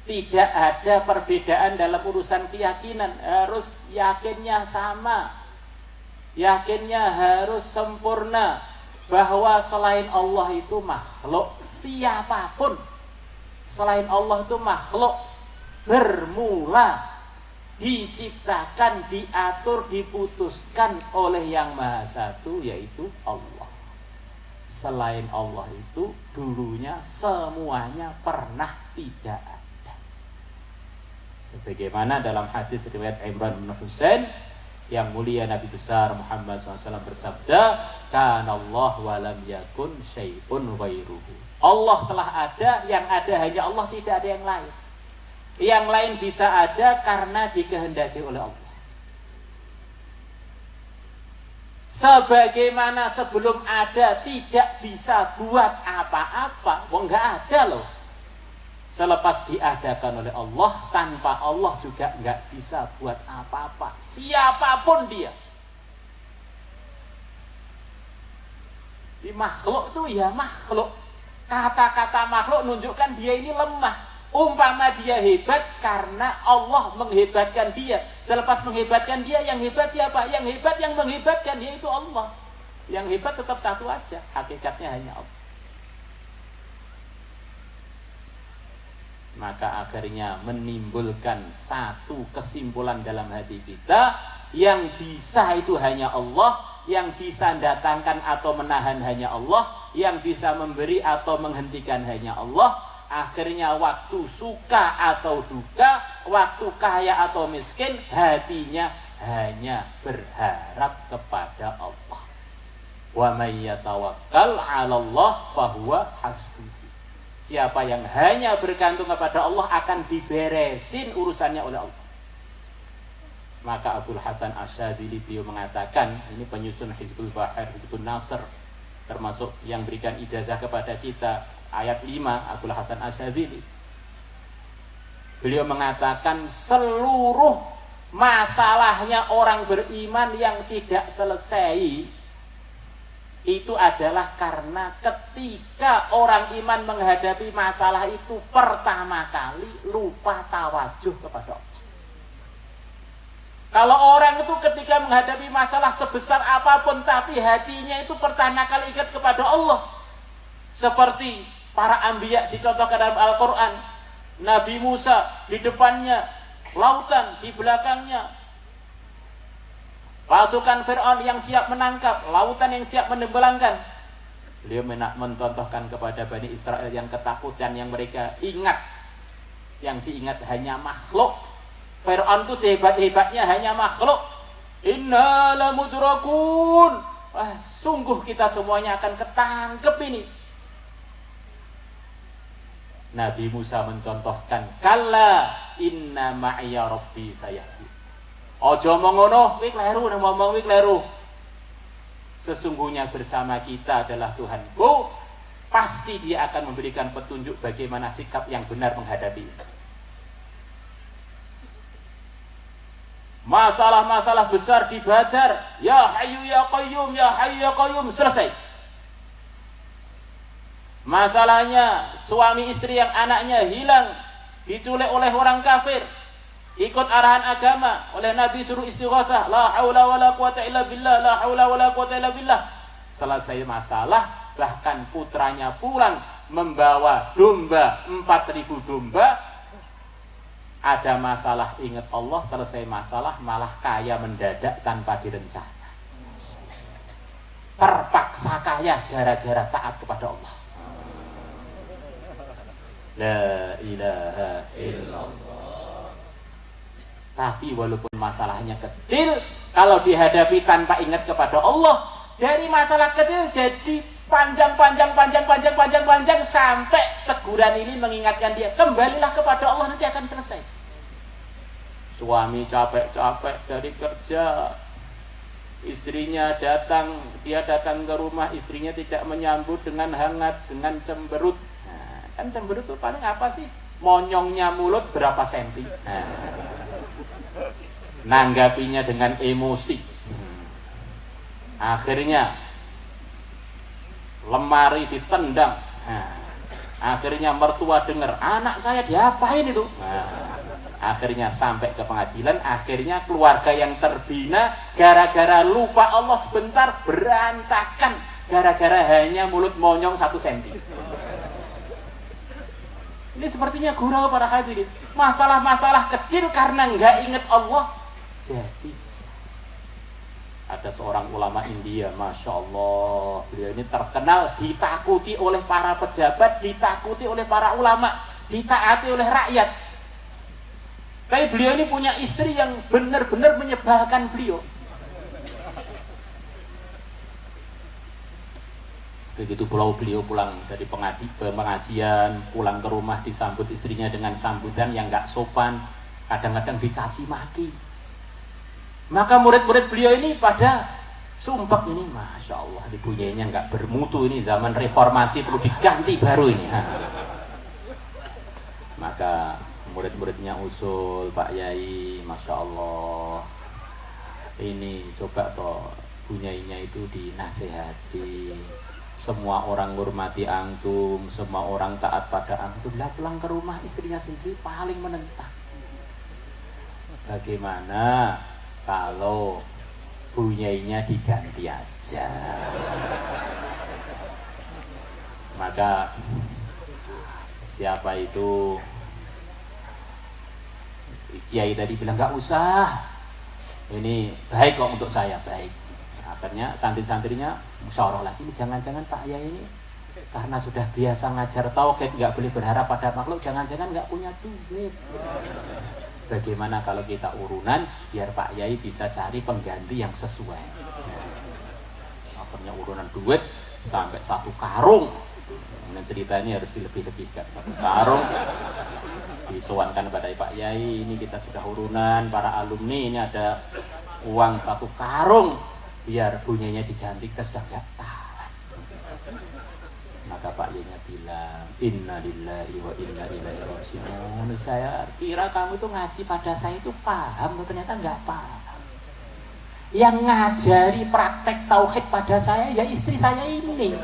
Tidak ada perbedaan dalam urusan keyakinan, harus yakinnya sama, yakinnya harus sempurna bahwa selain Allah itu makhluk, siapapun selain Allah itu makhluk, bermula, diciptakan, diatur, diputuskan oleh yang Maha Satu, yaitu Allah. Selain Allah itu dulunya semuanya pernah tidak ada. Sebagaimana dalam hadis riwayat Imran bin Husain, yang mulia Nabi besar Muhammad SAW bersabda, "Kanallah wa lam yakun syai'un ghairuhu." Allah telah ada, yang ada hanya Allah, tidak ada yang lain. Yang lain bisa ada karena dikehendaki oleh Allah. Sebagaimana sebelum ada tidak bisa buat apa-apa, wong nggak ada loh. Selepas diadakan oleh Allah, tanpa Allah juga nggak bisa buat apa-apa, siapapun dia. Di makhluk itu ya makhluk. Kata-kata makhluk menunjukkan dia ini lemah. Umpama dia hebat karena Allah menghebatkan dia. Selepas menghebatkan dia, yang hebat siapa? Yang hebat yang menghebatkan dia itu Allah. Yang hebat tetap satu aja, hakikatnya hanya Allah. Maka akhirnya menimbulkan satu kesimpulan dalam hati kita, yang bisa itu hanya Allah, yang bisa mendatangkan atau menahan hanya Allah, yang bisa memberi atau menghentikan hanya Allah. Akhirnya waktu suka atau duka, waktu kaya atau miskin, hatinya hanya berharap kepada Allah. Wa may yatawakkal 'ala Allah fahuwa hasbuh. Siapa yang hanya bergantung kepada Allah akan diberesin urusannya oleh Allah. Maka Abdul Hasan Asyadzili beliau mengatakan, ini penyusun Hizbul Bahar, Hizbul Nasr, termasuk yang berikan ijazah kepada kita ayat 5, Abdul Hasan Asyadzili. Beliau mengatakan seluruh Masalahnya orang beriman yang tidak selesai itu adalah karena ketika orang iman menghadapi masalah itu pertama kali lupa tawajuh kepada Allah. Kalau orang itu ketika menghadapi masalah sebesar apapun tapi hatinya itu pertama kali ingat kepada Allah, seperti para anbiya dicontohkan dalam Al-Quran. Nabi Musa di depannya lautan, di belakangnya pasukan Fir'aun yang siap menangkap, lautan yang siap menenggelamkan. Beliau mencontohkan kepada Bani Israel yang ketakutan, yang mereka ingat, yang diingat hanya makhluk. Fir'aun itu sehebat-hebatnya hanya makhluk. Inna lamudrakun. Wah, sungguh kita semuanya akan ketangkep ini. Nabi Musa mencontohkan, kalla inna ma'iya rabbi sayahdi. Ojo omong ngono, kowe kleru nang ngomong kowe kleru. Sesungguhnya bersama kita adalah Tuhanku, pasti Dia akan memberikan petunjuk bagaimana sikap yang benar menghadapi ini. Masalah-masalah besar di Badar, ya Hayyu ya Qayyum, ya Hayyu ya Qayyum, selesai. Masalahnya suami istri yang anaknya hilang, diculik oleh orang kafir, ikut arahan agama, oleh Nabi suruh istighatsah, la haula wala quwata illa billah, la haula wala quwata illa billah. Selesai masalah, bahkan putranya pulang membawa domba, 4.000 domba. Ada masalah ingat Allah, selesai masalah malah kaya mendadak tanpa direncana. Terpaksa kaya gara-gara taat kepada Allah. La ilaha illallah. Tapi walaupun masalahnya kecil, kalau dihadapi tanpa ingat kepada Allah, dari masalah kecil jadi panjang sampai teguran ini mengingatkan dia, kembalilah kepada Allah, nanti akan selesai. Suami capek-capek dari kerja, istrinya datang, dia datang ke rumah, istrinya tidak menyambut dengan hangat, dengan cemberut. Kan cemberut itu paling apa sih? Monyongnya mulut berapa senti. Nanggapinya dengan emosi. Akhirnya lemari ditendang. Akhirnya mertua dengar, anak saya diapain itu? Akhirnya sampai ke pengadilan. Akhirnya keluarga yang terbina gara-gara lupa Allah sebentar berantakan, gara-gara hanya mulut monyong 1 senti. Ini sepertinya gurau para hadirin. Masalah-masalah kecil karena nggak ingat Allah jadi besar. Ada seorang ulama India, Masya Allah, beliau ini terkenal, ditakuti oleh para pejabat, ditakuti oleh para ulama, ditaati oleh rakyat. Tapi beliau ini punya istri yang benar-benar menyebalkan beliau. Begitu beliau pulang dari pengajian, pulang ke rumah disambut istrinya dengan sambutan yang nggak sopan, kadang-kadang dicaci maki. Maka murid-murid beliau ini pada sumpek ini, Masya Allah, dipunyainya nggak bermutu ini, zaman reformasi perlu diganti baru ini. Maka murid-muridnya usul, Pak Yai, Masya Allah, ini coba toh punyainya itu dinasehati. Semua orang menghormati antum, semua orang taat pada antum. Lah pulang ke rumah istrinya sendiri paling menentang. Bagaimana kalau bunyainya diganti aja? Maka siapa itu Kiai tadi bilang nggak usah, ini baik kok untuk saya, baik. Akhirnya santri-santrinya musyawarah lagi, ini jangan-jangan Pak Yai ini karena sudah biasa ngajar tauhid, nggak boleh berharap pada makhluk, jangan-jangan nggak punya duit. Bagaimana kalau kita urunan biar Pak Yai bisa cari pengganti yang sesuai. Akhirnya urunan duit sampai 1 karung. Dan cerita ini harus dilebih-lebihkan. 1 karung disowankan pada Pak Yai, ini kita sudah urunan para alumni, ini ada uang 1 karung. Biar bunyanya diganti, kita sudah nggak tahan. Maka Pak Yenya bilang, Inna lillahi wa inna ilaihi raji'un. Saya kira kamu itu ngaji pada saya itu paham, ternyata nggak paham. Yang ngajari praktek tauhid pada saya ya istri saya ini.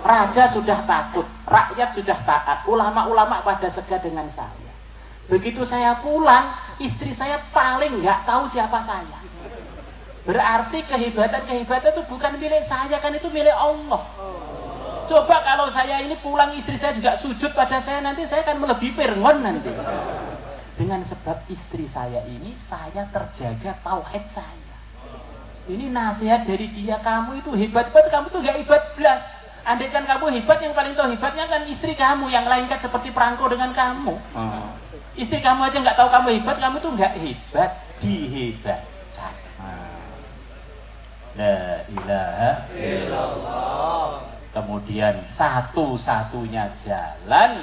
Raja sudah takut, rakyat sudah taat, ulama-ulama pada segan dengan saya. Begitu saya pulang, istri saya paling nggak tahu siapa saya. Berarti kehebatan-kehebatan itu bukan milik saya, kan itu milik Allah. Coba kalau saya ini pulang, istri saya juga sujud pada saya, nanti saya akan melebihi Fir'aun nanti. Dengan sebab istri saya ini, saya terjaga tauhid saya. Ini nasihat dari dia, kamu itu hebat-hebat, kamu tuh gak hebat belas. Andaikan kamu hebat, yang paling tahu hebatnya kan istri kamu, yang lain kan seperti perangko dengan kamu. Istri kamu aja nggak tahu kamu hebat, kamu tuh nggak hebat, dihebatkan. La ilaha illallah. Kemudian satu-satunya jalan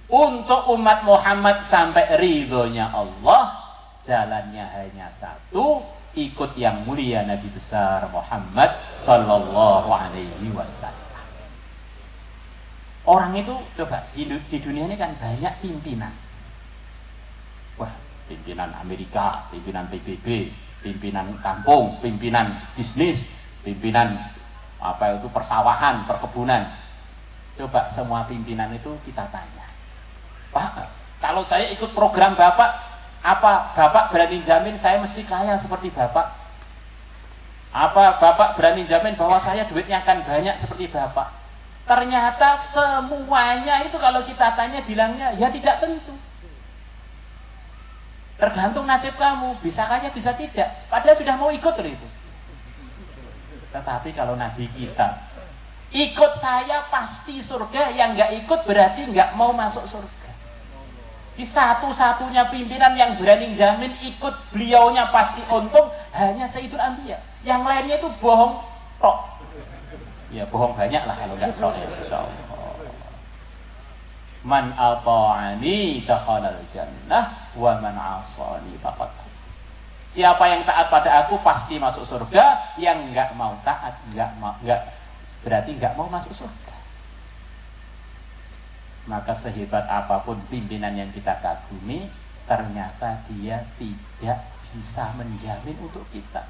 untuk umat Muhammad sampai ridhonya Allah, jalannya hanya satu, ikut yang mulia Nabi besar Muhammad sallallahu alaihi wasallam. Orang itu coba di dunia ini kan banyak pimpinan. Wah, pimpinan Amerika, pimpinan PBB, pimpinan kampung, pimpinan bisnis, pimpinan apa itu persawahan, perkebunan. Coba semua pimpinan itu kita tanya, Pak, kalau saya ikut program Bapak, apa Bapak berani jamin saya mesti kaya seperti Bapak? Apa Bapak berani jamin bahwa saya duitnya akan banyak seperti Bapak? Ternyata semuanya itu kalau kita tanya bilangnya ya tidak tentu. Tergantung nasib kamu, bisa kaya bisa tidak. Padahal sudah mau ikut loh itu. Tetapi kalau Nabi kita, ikut saya pasti surga, yang nggak ikut berarti nggak mau masuk surga. Di satu-satunya pimpinan yang berani jamin ikut beliaunya pasti untung hanya Sayyidul Anbiya. Yang lainnya itu bohong tok. Ya bohong banyak lah kalau nggak tok ya, insyaallah. Man ata'ani dakhalal jannah wa man 'asani faqad. Siapa yang taat pada aku pasti masuk surga, yang enggak mau taat berarti enggak mau masuk surga. Maka sehebat apapun pimpinan yang kita kagumi, ternyata dia tidak bisa menjamin untuk kita.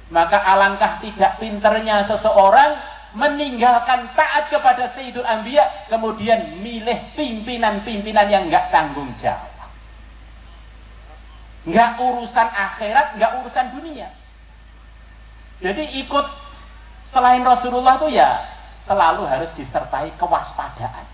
Maka alangkah tidak pinternya seseorang meninggalkan taat kepada Sayyidul Anbiya, kemudian milih pimpinan-pimpinan yang enggak tanggung jawab. Nggak urusan akhirat, nggak urusan dunia. Jadi ikut selain Rasulullah itu ya selalu harus disertai kewaspadaan.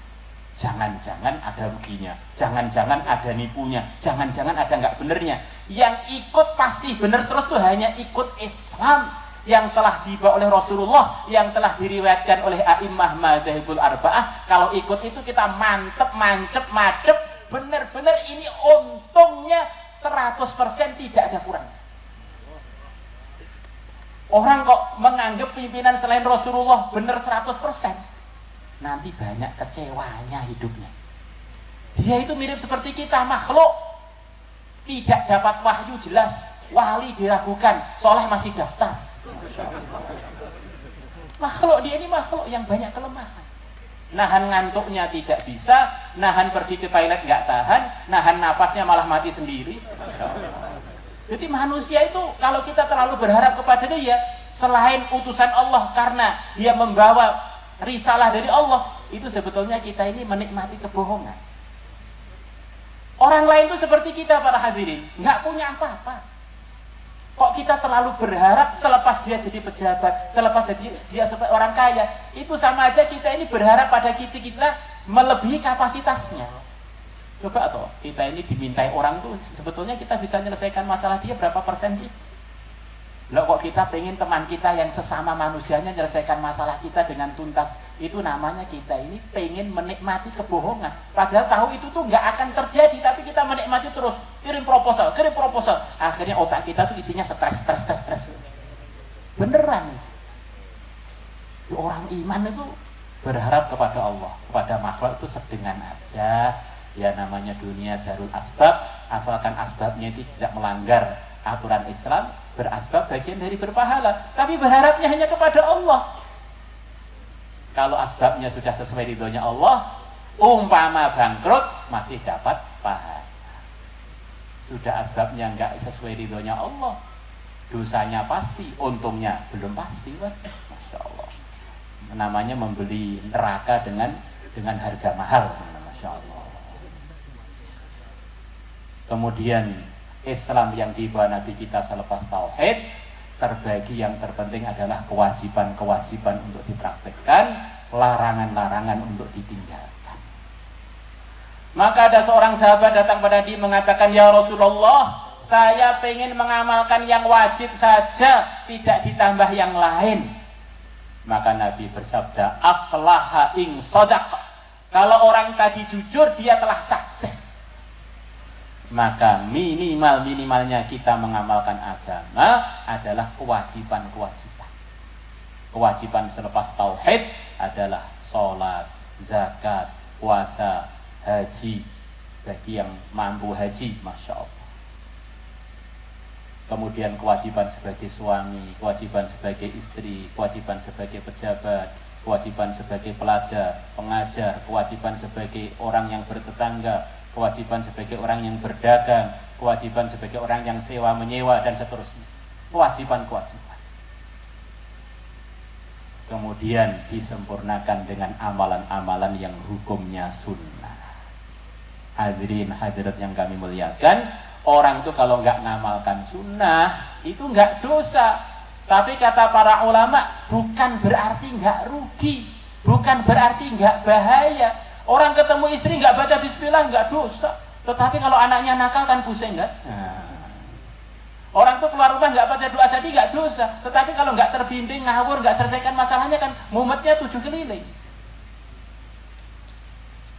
Jangan-jangan ada ruginya, jangan-jangan ada nipunya, jangan-jangan ada nggak benernya. Yang ikut pasti bener terus tuh hanya ikut Islam yang telah dibawa oleh Rasulullah, yang telah diriwayatkan oleh a'immah madzhabul arba'ah. Kalau ikut itu kita mantep, mancep, madep, bener-bener ini untungnya 100% tidak ada kurang. Orang kok menganggap pimpinan selain Rasulullah benar 100%, nanti banyak kecewanya hidupnya. Dia itu mirip seperti kita, makhluk tidak dapat wahyu jelas, wali diragukan, soleh masih daftar. Makhluk dia ini makhluk yang banyak kelemahan. Nahan ngantuknya tidak bisa, nahan pergi ke toilet nggak tahan, nahan nafasnya malah mati sendiri. Jadi manusia itu kalau kita terlalu berharap kepada dia selain utusan Allah karena dia membawa risalah dari Allah, itu sebetulnya kita ini menikmati kebohongan. Orang lain itu seperti kita para hadirin, nggak punya apa-apa. Kok kita terlalu berharap selepas dia jadi pejabat, selepas dia orang kaya, itu sama aja kita ini berharap pada kita melebihi kapasitasnya. Coba toh, kita ini dimintai orang tuh sebetulnya kita bisa menyelesaikan masalah dia berapa persen sih? Loh kok kita pengen teman kita yang sesama manusianya menyelesaikan masalah kita dengan tuntas? Itu namanya kita ini pengen menikmati kebohongan. Padahal tahu itu tuh nggak akan terjadi, tapi kita menikmati terus. Kirim proposal. Akhirnya otak kita tuh isinya stres. Beneran. Orang iman itu berharap kepada Allah, kepada makhluk itu sedengan aja. Ya namanya dunia darul asbab, asalkan asbabnya itu tidak melanggar aturan Islam, berasbab bagian dari berpahala. Tapi berharapnya hanya kepada Allah. Kalau asbabnya sudah sesuai ridhonya Allah, umpama bangkrut masih dapat pahala. Sudah asbabnya enggak sesuai ridhonya Allah, dosanya pasti, untungnya belum pasti kan. Masya Allah. Namanya membeli neraka dengan harga mahal. Masya Allah. Kemudian Islam yang dibawa Nabi kita selepas tauhid, terbagi yang terpenting adalah kewajiban-kewajiban untuk dipraktikkan, larangan-larangan untuk ditinggalkan. Maka ada seorang sahabat datang pada Nabi mengatakan, "Ya Rasulullah, saya pengen mengamalkan yang wajib saja, tidak ditambah yang lain." Maka Nabi bersabda, "Aflaha in shadaq." Kalau orang tadi jujur, dia telah sukses. Maka minimalnya kita mengamalkan agama adalah kewajiban-kewajiban. Kewajiban selepas tauhid adalah sholat, zakat, puasa, haji bagi yang mampu haji, Masya Allah. Kemudian kewajiban sebagai suami, kewajiban sebagai istri, kewajiban sebagai pejabat, kewajiban sebagai pelajar, pengajar, kewajiban sebagai orang yang bertetangga, kewajiban sebagai orang yang berdagang, kewajiban sebagai orang yang sewa menyewa, dan seterusnya. Kewajiban-kewajiban. Kemudian disempurnakan dengan amalan-amalan yang hukumnya sunnah. Hadirin hadirat yang kami muliakan, orang itu kalau nggak ngamalkan sunnah itu nggak dosa. Tapi kata para ulama, bukan berarti nggak rugi, bukan berarti nggak bahaya. Orang ketemu istri nggak baca bismillah nggak dosa, tetapi kalau anaknya nakal kan pusing kan? Orang tuh keluar rumah nggak baca doa tadi nggak dosa, tetapi kalau nggak terbimbing, ngawur, nggak selesaikan masalahnya kan mumetnya 7 keliling.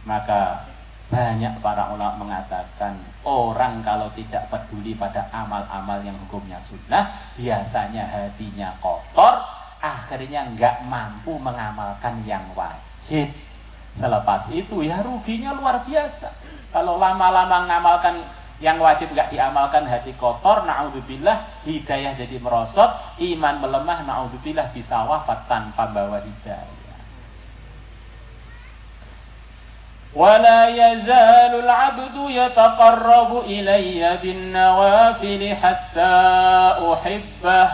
Maka banyak para ulama mengatakan, orang kalau tidak peduli pada amal-amal yang hukumnya sunnah, biasanya hatinya kotor, akhirnya nggak mampu mengamalkan yang wajib. Selepas itu ya ruginya luar biasa. Kalau lama-lama mengamalkan yang wajib nggak diamalkan, hati kotor, na'udzubillah, hidayah jadi merosot, iman melemah, na'udzubillah, bisa wafat tanpa bawa hidayah. ولا يزال العبد يتقرب إلي بالنوافل حتى أحبه.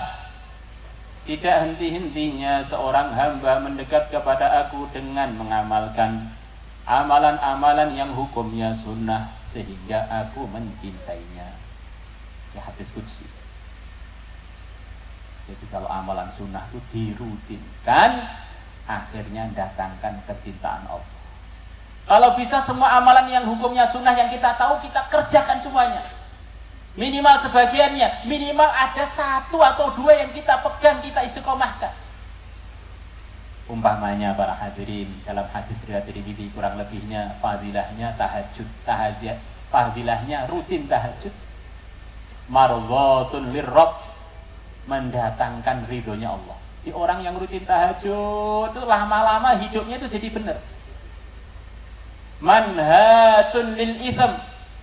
Tidak henti-hentinya seorang hamba mendekat kepada aku dengan mengamalkan amalan-amalan yang hukumnya sunnah sehingga aku mencintainya. Ya, hadis qudsi. Jadi kalau amalan sunnah itu dirutinkan, akhirnya datangkan kecintaan Allah. Kalau bisa semua amalan yang hukumnya sunnah yang kita tahu, kita kerjakan semuanya. Minimal sebagiannya, minimal ada 1 atau 2 yang kita pegang, kita istiqomahkan. Umpamanya para hadirin, dalam hadis riwayat Tirmidzi kurang lebihnya fadilahnya tahajud, fadilahnya rutin tahajud. Mardhatun lirrabb, mendatangkan ridhonya Allah. Di orang yang rutin tahajud itu lama-lama hidupnya itu jadi benar. Manhatun lil itsm,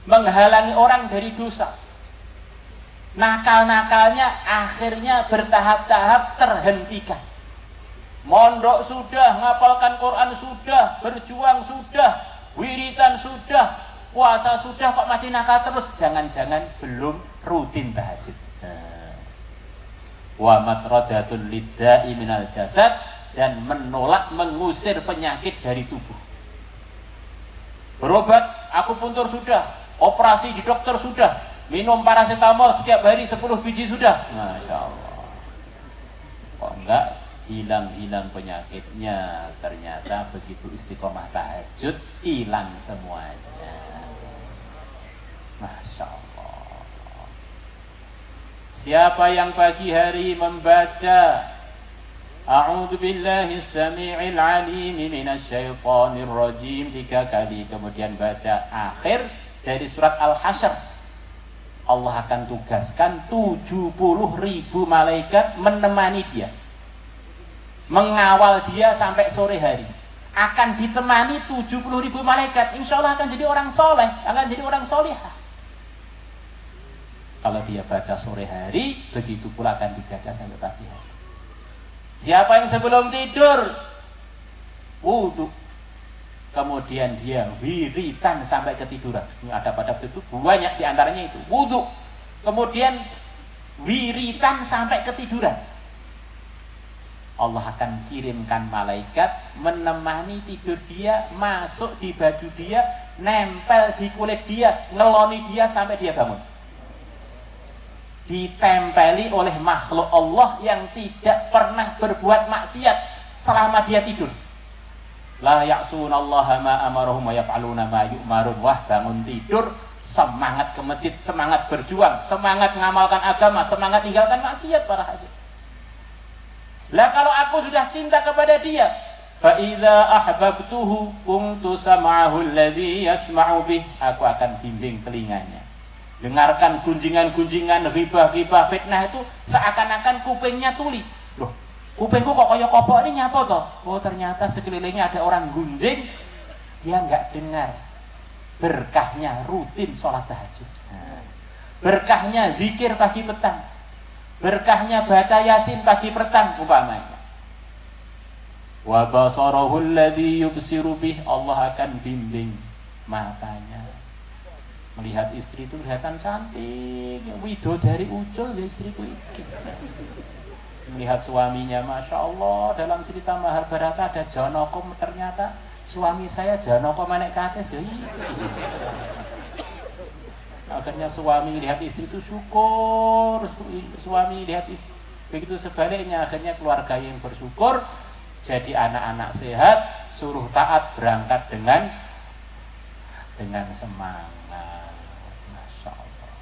menghalangi orang dari dosa. Nakal-nakalnya akhirnya bertahap-tahap terhentikan. Mondok sudah, ngapalkan Quran sudah, berjuang sudah, wiritan sudah, puasa sudah, kok masih nakal terus? Jangan-jangan belum rutin tahajud. Wa matradatun lidda'i minal jasad, dan menolak, mengusir penyakit dari tubuh. Berobat, akupuntur sudah, operasi di dokter sudah, minum paracetamol setiap hari 10 biji sudah. Masya Allah. Kok enggak hilang-hilang penyakitnya? Ternyata begitu istiqomah tahajud, hilang semuanya. Masya Allah. Siapa yang pagi hari membaca A'udzu billahi samii'il 'aliim minasyaitonir rajiim 3 kali, kemudian baca akhir dari surat Al-Hasyr, Allah akan tugaskan 70.000 malaikat menemani dia, mengawal dia sampai sore hari. Akan ditemani 70.000 malaikat. Insya Allah akan jadi orang soleh, akan jadi orang solihah. Kalau dia baca sore hari, begitu pula akan dijaga sampai pagi hari. Siapa yang sebelum tidur wudu. Kemudian dia wiritan sampai ketiduran. Ini adab-adab itu banyak, diantaranya itu wudu. Kemudian wiritan sampai ketiduran. Allah akan kirimkan malaikat menemani tidur dia, masuk di baju dia, nempel di kulit dia, ngeloni dia sampai dia bangun. Ditempeli oleh makhluk Allah yang tidak pernah berbuat maksiat selama dia tidur. La ya'sunallaha ma amarahum wa yaf'aluna ma yu'marun. Wah, bangun tidur semangat ke masjid, semangat berjuang, semangat mengamalkan agama, semangat tinggalkan maksiat para hadirin. Lah kalau aku sudah cinta kepada dia, fa idza ahbabtuhu kuntu sam'ahu alladhi yasma'u bih. Aku akan bimbing telinganya. Dengarkan gunjingan-gunjingan, ghibah-ghibah, fitnah itu seakan-akan kupingnya tuli. Loh, kupingku kok kayak kopok ini nyapa toh? Oh, ternyata sekelilingnya ada orang gunjing, dia nggak dengar. Berkahnya rutin sholat tahajud. Berkahnya zikir pagi petang. Berkahnya baca yasin pagi petang umpamanya. Wa basarahu alladhi yubsiru bih. Allah akan bimbing matanya. Melihat istri itu kelihatan cantik, widodari ucul ya istriku ini. Melihat suaminya, Masya Allah, dalam cerita Mahabharata ada Janaka, ternyata suami saya Janaka menek kates ya. Akhirnya suami lihat istri itu syukur, suami lihat istri. Begitu sebaliknya, akhirnya keluarga yang bersyukur jadi anak-anak sehat, suruh taat, berangkat dengan semangat. Masya Allah.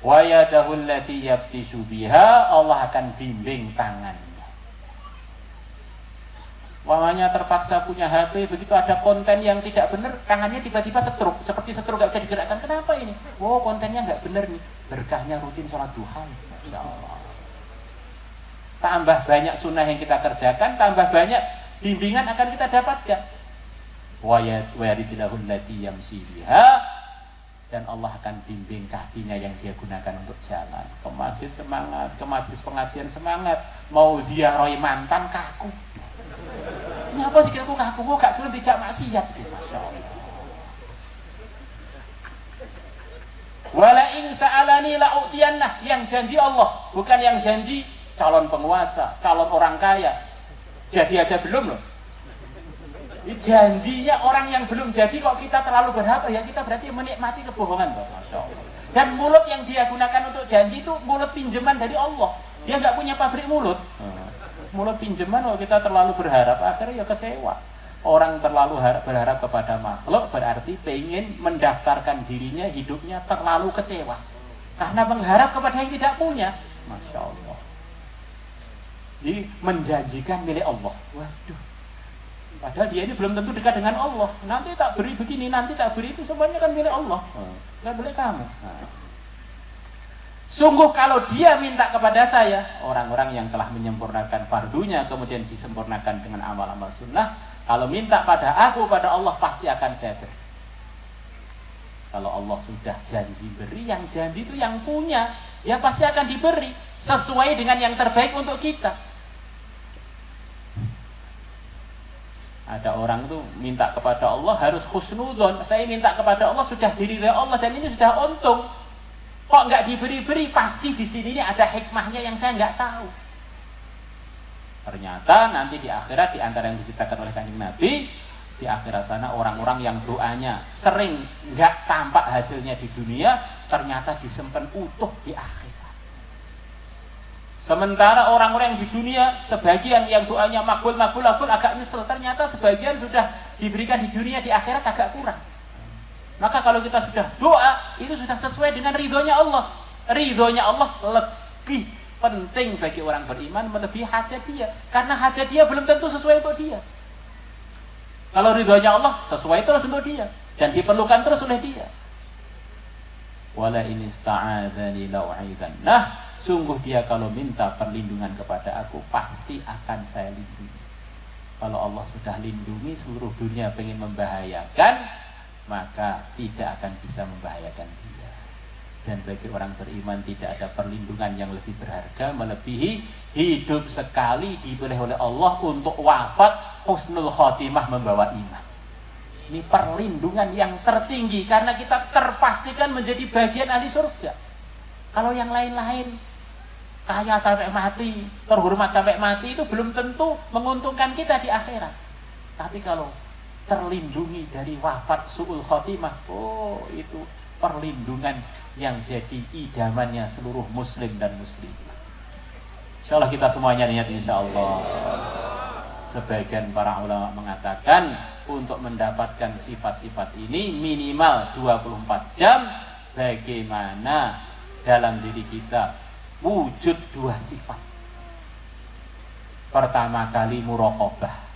Wa yadahu allati yabtishu biha. Allah akan bimbing tangannya. Mamanya terpaksa punya HP, begitu ada konten yang tidak benar, tangannya tiba-tiba setruk, seperti setruk gak bisa digerakkan. Kenapa ini? Oh, kontennya nggak benar nih. Berkahnya rutin sholat duha. Masya Allah. Tambah banyak sunnah yang kita kerjakan, tambah banyak bimbingan akan kita dapatkan. Wa yarijlahul lati yamsi biha. Dan Allah akan bimbing kakinya yang dia gunakan untuk jalan. Ke masjid semangat, ke majelis pengajian semangat, mau ziarahi mantan kaku. Ini apa sih kira-kira kaku? Kok gak suruh bijak maksiat? Masya Allah. Wala in sa'alani la'utiyannah. Yang janji Allah, bukan yang janji calon penguasa, calon orang kaya. Jadi aja belum loh. Janjinya orang yang belum jadi kok kita terlalu berharap, ya kita berarti menikmati kebohongan. Masya Allah. Dan mulut yang dia gunakan untuk janji itu mulut pinjaman dari Allah. Dia nggak punya pabrik mulut. Mulut pinjaman, kalau kita terlalu berharap akhirnya ya kecewa. Orang terlalu berharap kepada makhluk berarti pengen mendaftarkan dirinya, hidupnya terlalu kecewa karena mengharap kepada yang tidak punya. Masya Allah. Jadi menjanjikan milik Allah. Waduh. Padahal dia ini belum tentu dekat dengan Allah. Nanti tak beri begini, nanti tak beri itu, semuanya kan milik Allah. Nggak boleh kamu. Sungguh kalau dia minta kepada saya, orang-orang yang telah menyempurnakan fardunya kemudian disempurnakan dengan amal-amal sunnah, kalau minta pada aku, pada Allah, pasti akan saya beri. Kalau Allah sudah janji beri, yang janji itu yang punya, ya pasti akan diberi sesuai dengan yang terbaik untuk kita. Ada orang tuh minta kepada Allah harus husnudzon. Saya minta kepada Allah sudah diridhai Allah dan ini sudah untung. Kok nggak diberi-beri? Pasti di sini ada hikmahnya yang saya nggak tahu. Ternyata nanti di akhirat, di antara yang diceritakan oleh Kanjeng Nabi, di akhirat sana orang-orang yang doanya sering nggak tampak hasilnya di dunia, ternyata disimpan utuh di akhirat. Sementara orang-orang yang di dunia, sebagian yang doanya makbul agak nyesel, ternyata sebagian sudah diberikan di dunia, di akhirat agak kurang. Maka kalau kita sudah doa, itu sudah sesuai dengan ridhonya Allah. Ridhonya Allah lebih penting bagi orang beriman melebihi hajat dia, karena hajat dia belum tentu sesuai untuk dia. Kalau ridhonya Allah sesuai terus untuk dia dan diperlukan terus oleh dia. Wala in ista'adzani la'u'idzan. Nah, sungguh dia kalau minta perlindungan kepada aku, pasti akan saya lindungi. Kalau Allah sudah lindungi, seluruh dunia pengen membahayakan, maka tidak akan bisa membahayakan dia. Dan bagi orang beriman tidak ada perlindungan yang lebih berharga melebihi hidup sekali dipilih oleh Allah untuk wafat husnul khotimah membawa iman. Ini perlindungan yang tertinggi karena kita terpastikan menjadi bagian ahli surga. Kalau yang lain-lain kaya sampai mati, terhormat sampai mati, itu belum tentu menguntungkan kita di akhirat. Tapi kalau terlindungi dari wafat su'ul khotimah, oh itu perlindungan yang jadi idamannya seluruh muslim dan muslimah. Insya Allah kita semuanya niat insya Allah. Sebagian para ulama mengatakan untuk mendapatkan sifat-sifat ini minimal 24 jam. Bagaimana dalam diri kita wujud dua sifat. Pertama kali muraqabah.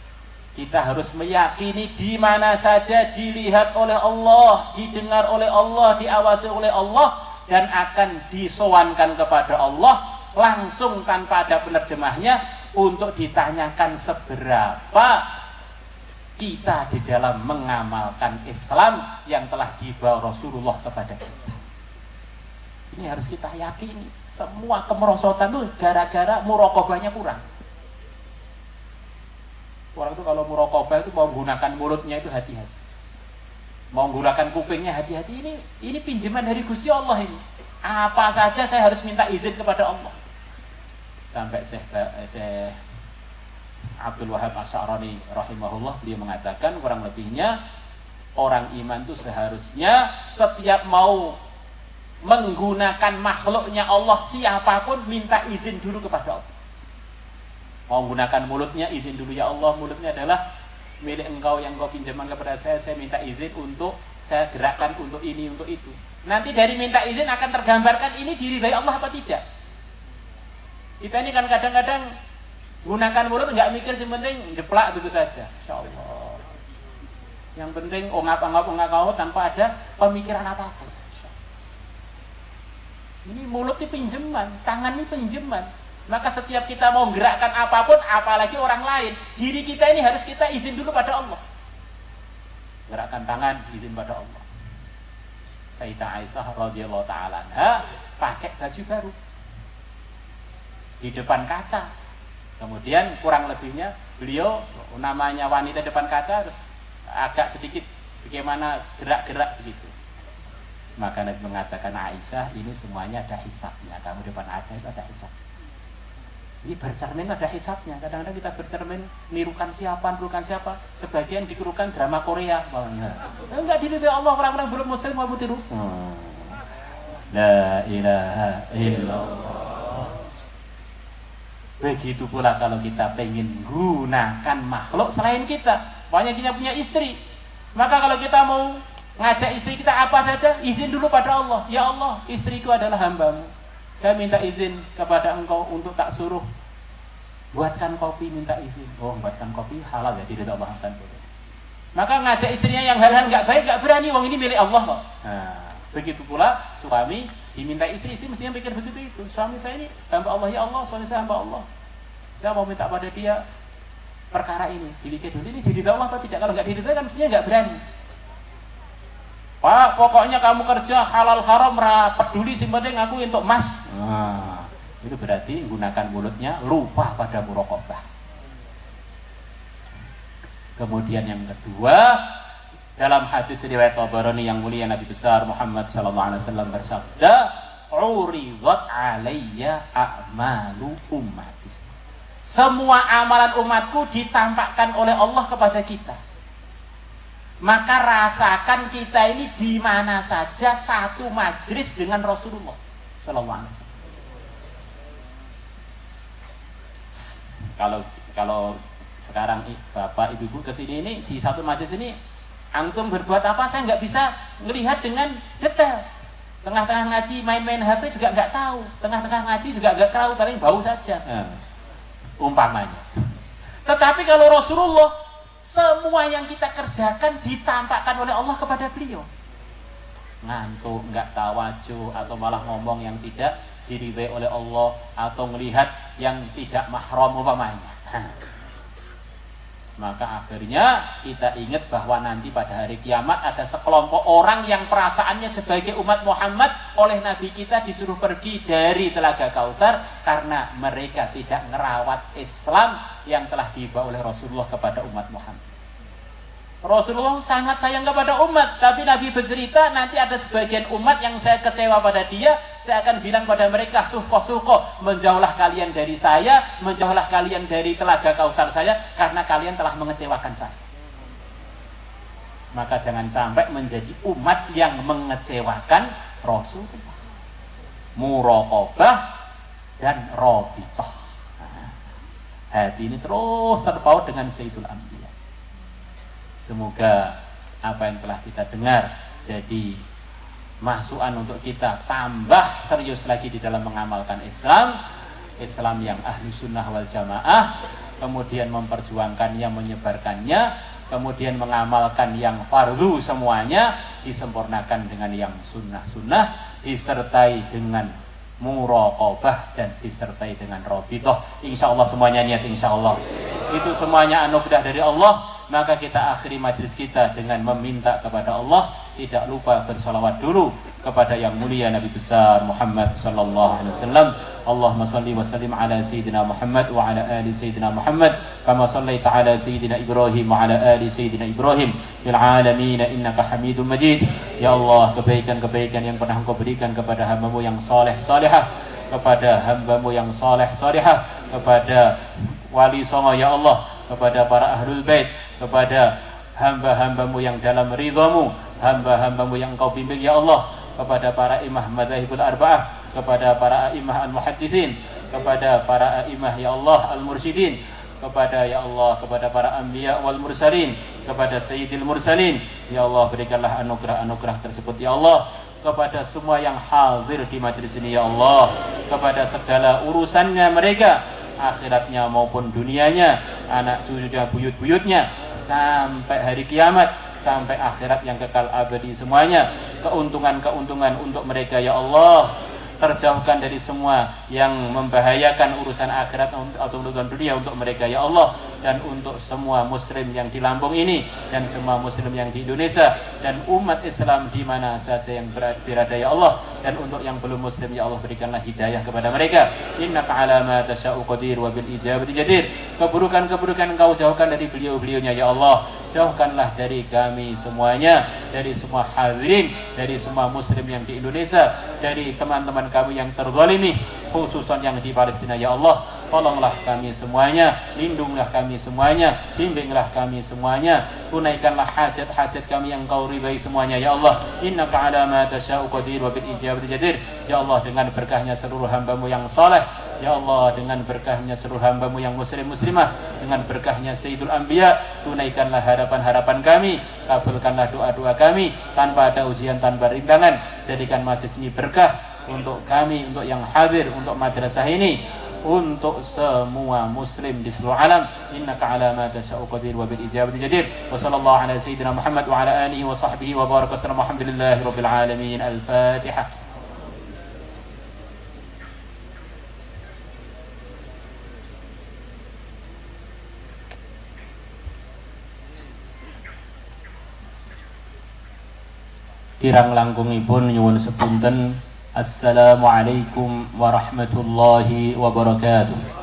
Kita harus meyakini di mana saja dilihat oleh Allah, didengar oleh Allah, diawasi oleh Allah, dan akan disowankan kepada Allah langsung tanpa ada penerjemahnya untuk ditanyakan seberapa kita di dalam mengamalkan Islam yang telah dibawa Rasulullah kepada kita. Ini harus kita yakini. Semua kemerosotan itu gara-gara muraqabahnya kurang. Orang itu kalau muraqabah itu mau menggunakan mulutnya itu hati-hati, mau menggunakan kupingnya hati-hati. Ini pinjaman dari Gusti Allah ini. Apa saja saya harus minta izin kepada Allah. Sampai Syekh Abdul Wahab Asy'arani rahimahullah, dia mengatakan kurang lebihnya orang iman itu seharusnya setiap mau menggunakan makhluknya Allah siapapun minta izin dulu kepada Allah. Mau menggunakan mulutnya, izin dulu, ya Allah, mulutnya adalah milik engkau yang engkau pinjaman kepada saya minta izin untuk saya gerakkan untuk ini, untuk itu. Nanti dari minta izin akan tergambarkan ini diridhai Allah apa tidak. Kita ini kan kadang-kadang gunakan mulut nggak mikir, yang penting jeplak begitu saja. Insya Allah. Yang penting ongap-ongap tanpa ada pemikiran apapun. Ini mulut ini pinjaman, tangan ini pinjaman. Maka setiap kita mau gerakkan apapun, apalagi orang lain, diri kita ini harus kita izin dulu pada Allah. Gerakkan tangan, izin pada Allah. Sayyidah Aisyah radhiyallahu ta'ala anha pakai baju baru di depan kaca. Kemudian kurang lebihnya beliau, namanya wanita depan kaca, harus agak sedikit bagaimana gerak-gerak begitu. Maka Nabi mengatakan, Aisyah, ini semuanya ada hisabnya. Kamu depan kaca itu ada hisab. Ini bercermin ada hisabnya. Kadang-kadang kita bercermin nirukan siapa. Sebagian ditirukan drama Korea. Enggak dilihat Allah, orang-orang belum muslim mau tiru. La ilaha illallah. Begitu pula kalau kita pengen gunakan makhluk selain kita. Banyak kita punya istri. Maka kalau kita mau ngajak istri kita apa saja, izin dulu pada Allah. Ya Allah, istriku adalah hambamu. Saya minta izin kepada engkau untuk tak suruh buatkan kopi, minta izin. Oh, buatkan kopi halal ya, tidak Allah akan boleh. Maka ngajak istrinya yang hal-hal nggak baik, nggak berani. Wong ini milik Allah kok. Nah, begitu pula suami diminta istri mestinya pikir begitu itu. Suami saya ini hamba Allah, ya Allah, suami saya hamba Allah. Saya mau minta pada dia perkara ini. Dipikir dulu, ini diridhoi Allah atau tidak. Kalau nggak diridhoi kan mestinya nggak berani. Pak, pokoknya kamu kerja halal haram peduli, sing penting aku untuk mas. Nah, itu berarti gunakan mulutnya lupa pada muraqabah. Kemudian yang kedua, dalam hadis riwayat Tabarani yang mulia, Nabi besar Muhammad sallallahu alaihi wasallam bersabda, "Uridat alayya a'malu ummati." Semua amalan umatku ditampakkan oleh Allah kepada kita. Maka rasakan kita ini di mana saja satu majlis dengan Rasulullah sallallahu alaihi wasallam. Kalau sekarang bapak ibu kesini ini di satu majlis ini, antum berbuat apa saya nggak bisa melihat dengan detail. Tengah-tengah ngaji main-main HP juga nggak tahu. Tengah-tengah ngaji juga nggak tahu, paling bau saja. Umpamanya. Tetapi kalau Rasulullah, semua yang kita kerjakan ditampakkan oleh Allah kepada beliau. Ngantuk, nggak tawajuh, atau malah ngomong yang tidak diridhai oleh Allah, atau melihat yang tidak mahram umpamanya. Maka akhirnya kita ingat bahwa nanti pada hari kiamat ada sekelompok orang yang perasaannya sebagai umat Muhammad oleh Nabi kita disuruh pergi dari Telaga Kautsar karena mereka tidak merawat Islam yang telah dibawa oleh Rasulullah kepada umat Muhammad. Rasulullah sangat sayang kepada umat, tapi Nabi bercerita nanti ada sebagian umat yang saya kecewa pada dia, saya akan bilang pada mereka, sukoh, menjauhlah kalian dari saya, menjauhlah kalian dari Telaga Kautsar saya, karena kalian telah mengecewakan saya. Maka jangan sampai menjadi umat yang mengecewakan Rasulullah. Muraqabah dan Rabithah. Hati ini terus terpaut dengan Sayyidul Anbiya. Semoga apa yang telah kita dengar jadi masukan untuk kita tambah serius lagi di dalam mengamalkan Islam yang ahli sunnah wal jamaah, kemudian memperjuangkannya, menyebarkannya, kemudian mengamalkan yang fardu semuanya, disempurnakan dengan yang sunnah-sunnah, disertai dengan muraqabah dan disertai dengan rabithah. Insyaallah semuanya niat, insyaallah itu semuanya anugerah dari Allah. Maka kita akhiri majlis kita dengan meminta kepada Allah, tidak lupa bersalawat dulu kepada yang mulia Nabi besar Muhammad sallallahu alaihi wasallam. Allahumma salli wa sallim ala sayyidina Muhammad wa ala ali sayyidina Muhammad kama shallaita ala sayyidina Ibrahim wa ala ali sayyidina Ibrahim fil alamin innaka Hamidum Majid. Ya Allah, kebaikan-kebaikan yang pernah Engkau berikan kepada hamba-Mu yang saleh salihah, kepada hamba-Mu yang saleh salihah, kepada wali songo ya Allah, kepada para ahlul bait, kepada hamba-hamba-Mu yang dalam ridha-Mu, hamba-hamba-Mu yang Engkau bimbing ya Allah, kepada para imam madzhabul arba'ah, kepada para imam al-muhadditsin, kepada para imam ya Allah al-mursyidin, kepada ya Allah, kepada para anbiya wal mursalin, kepada sayyidil mursalin ya Allah, berikanlah anugerah-anugerah tersebut ya Allah kepada semua yang hadir di majelis ini ya Allah, kepada segala urusannya mereka, akhiratnya maupun dunianya, anak cucunya, buyut-buyutnya, sampai hari kiamat, sampai akhirat yang kekal abadi semuanya. Keuntungan-keuntungan untuk mereka ya Allah, terjauhkan dari semua yang membahayakan urusan akhirat atau urusan dunia untuk mereka ya Allah, dan untuk semua muslim yang di Lampung ini, dan semua muslim yang di Indonesia, dan umat Islam di mana saja yang berada ya Allah, dan untuk yang belum muslim ya Allah, berikanlah hidayah kepada mereka. Innaka ala ma tasya'u qadir wa bil ijabati jadir. Keburukan-keburukan Engkau jauhkan dari beliau-beliaunya ya Allah, jauhkanlah dari kami semuanya, dari semua hadirin, dari semua muslim yang di Indonesia, dari teman-teman kami yang terzalimi, khususan yang di Palestina ya Allah. Tolonglah kami semuanya, lindunglah kami semuanya, bimbinglah kami semuanya, tunaikanlah hajat-hajat kami yang Kau ridai semuanya ya Allah. Innaka ala ma tasya'u qadir wa bil ijabati jadir. Ya Allah, dengan berkahnya seluruh hamba-Mu yang saleh, ya Allah, dengan berkahnya seluruh hamba-Mu yang muslim-muslimah, dengan berkahnya Sayyidul Anbiya, tunaikanlah harapan-harapan kami, kabulkanlah doa-doa kami tanpa ada ujian, tanpa rintangan. Jadikan majlis ini berkah untuk kami, untuk yang hadir, untuk madrasah ini, untuk semua muslim di seluruh alam. Innaka ala ma tasya'u qadir wa bil ijabati jadir. Wa sallallahu ala sayyidina Muhammad wa ala alihi wa sahbihi wa baraka wasallam. Alhamdulillahi rabbil alamin. Al-Fatihah. Kirang langkungipun nyuwun sepunten. Assalamualaikum warahmatullahi wabarakatuh.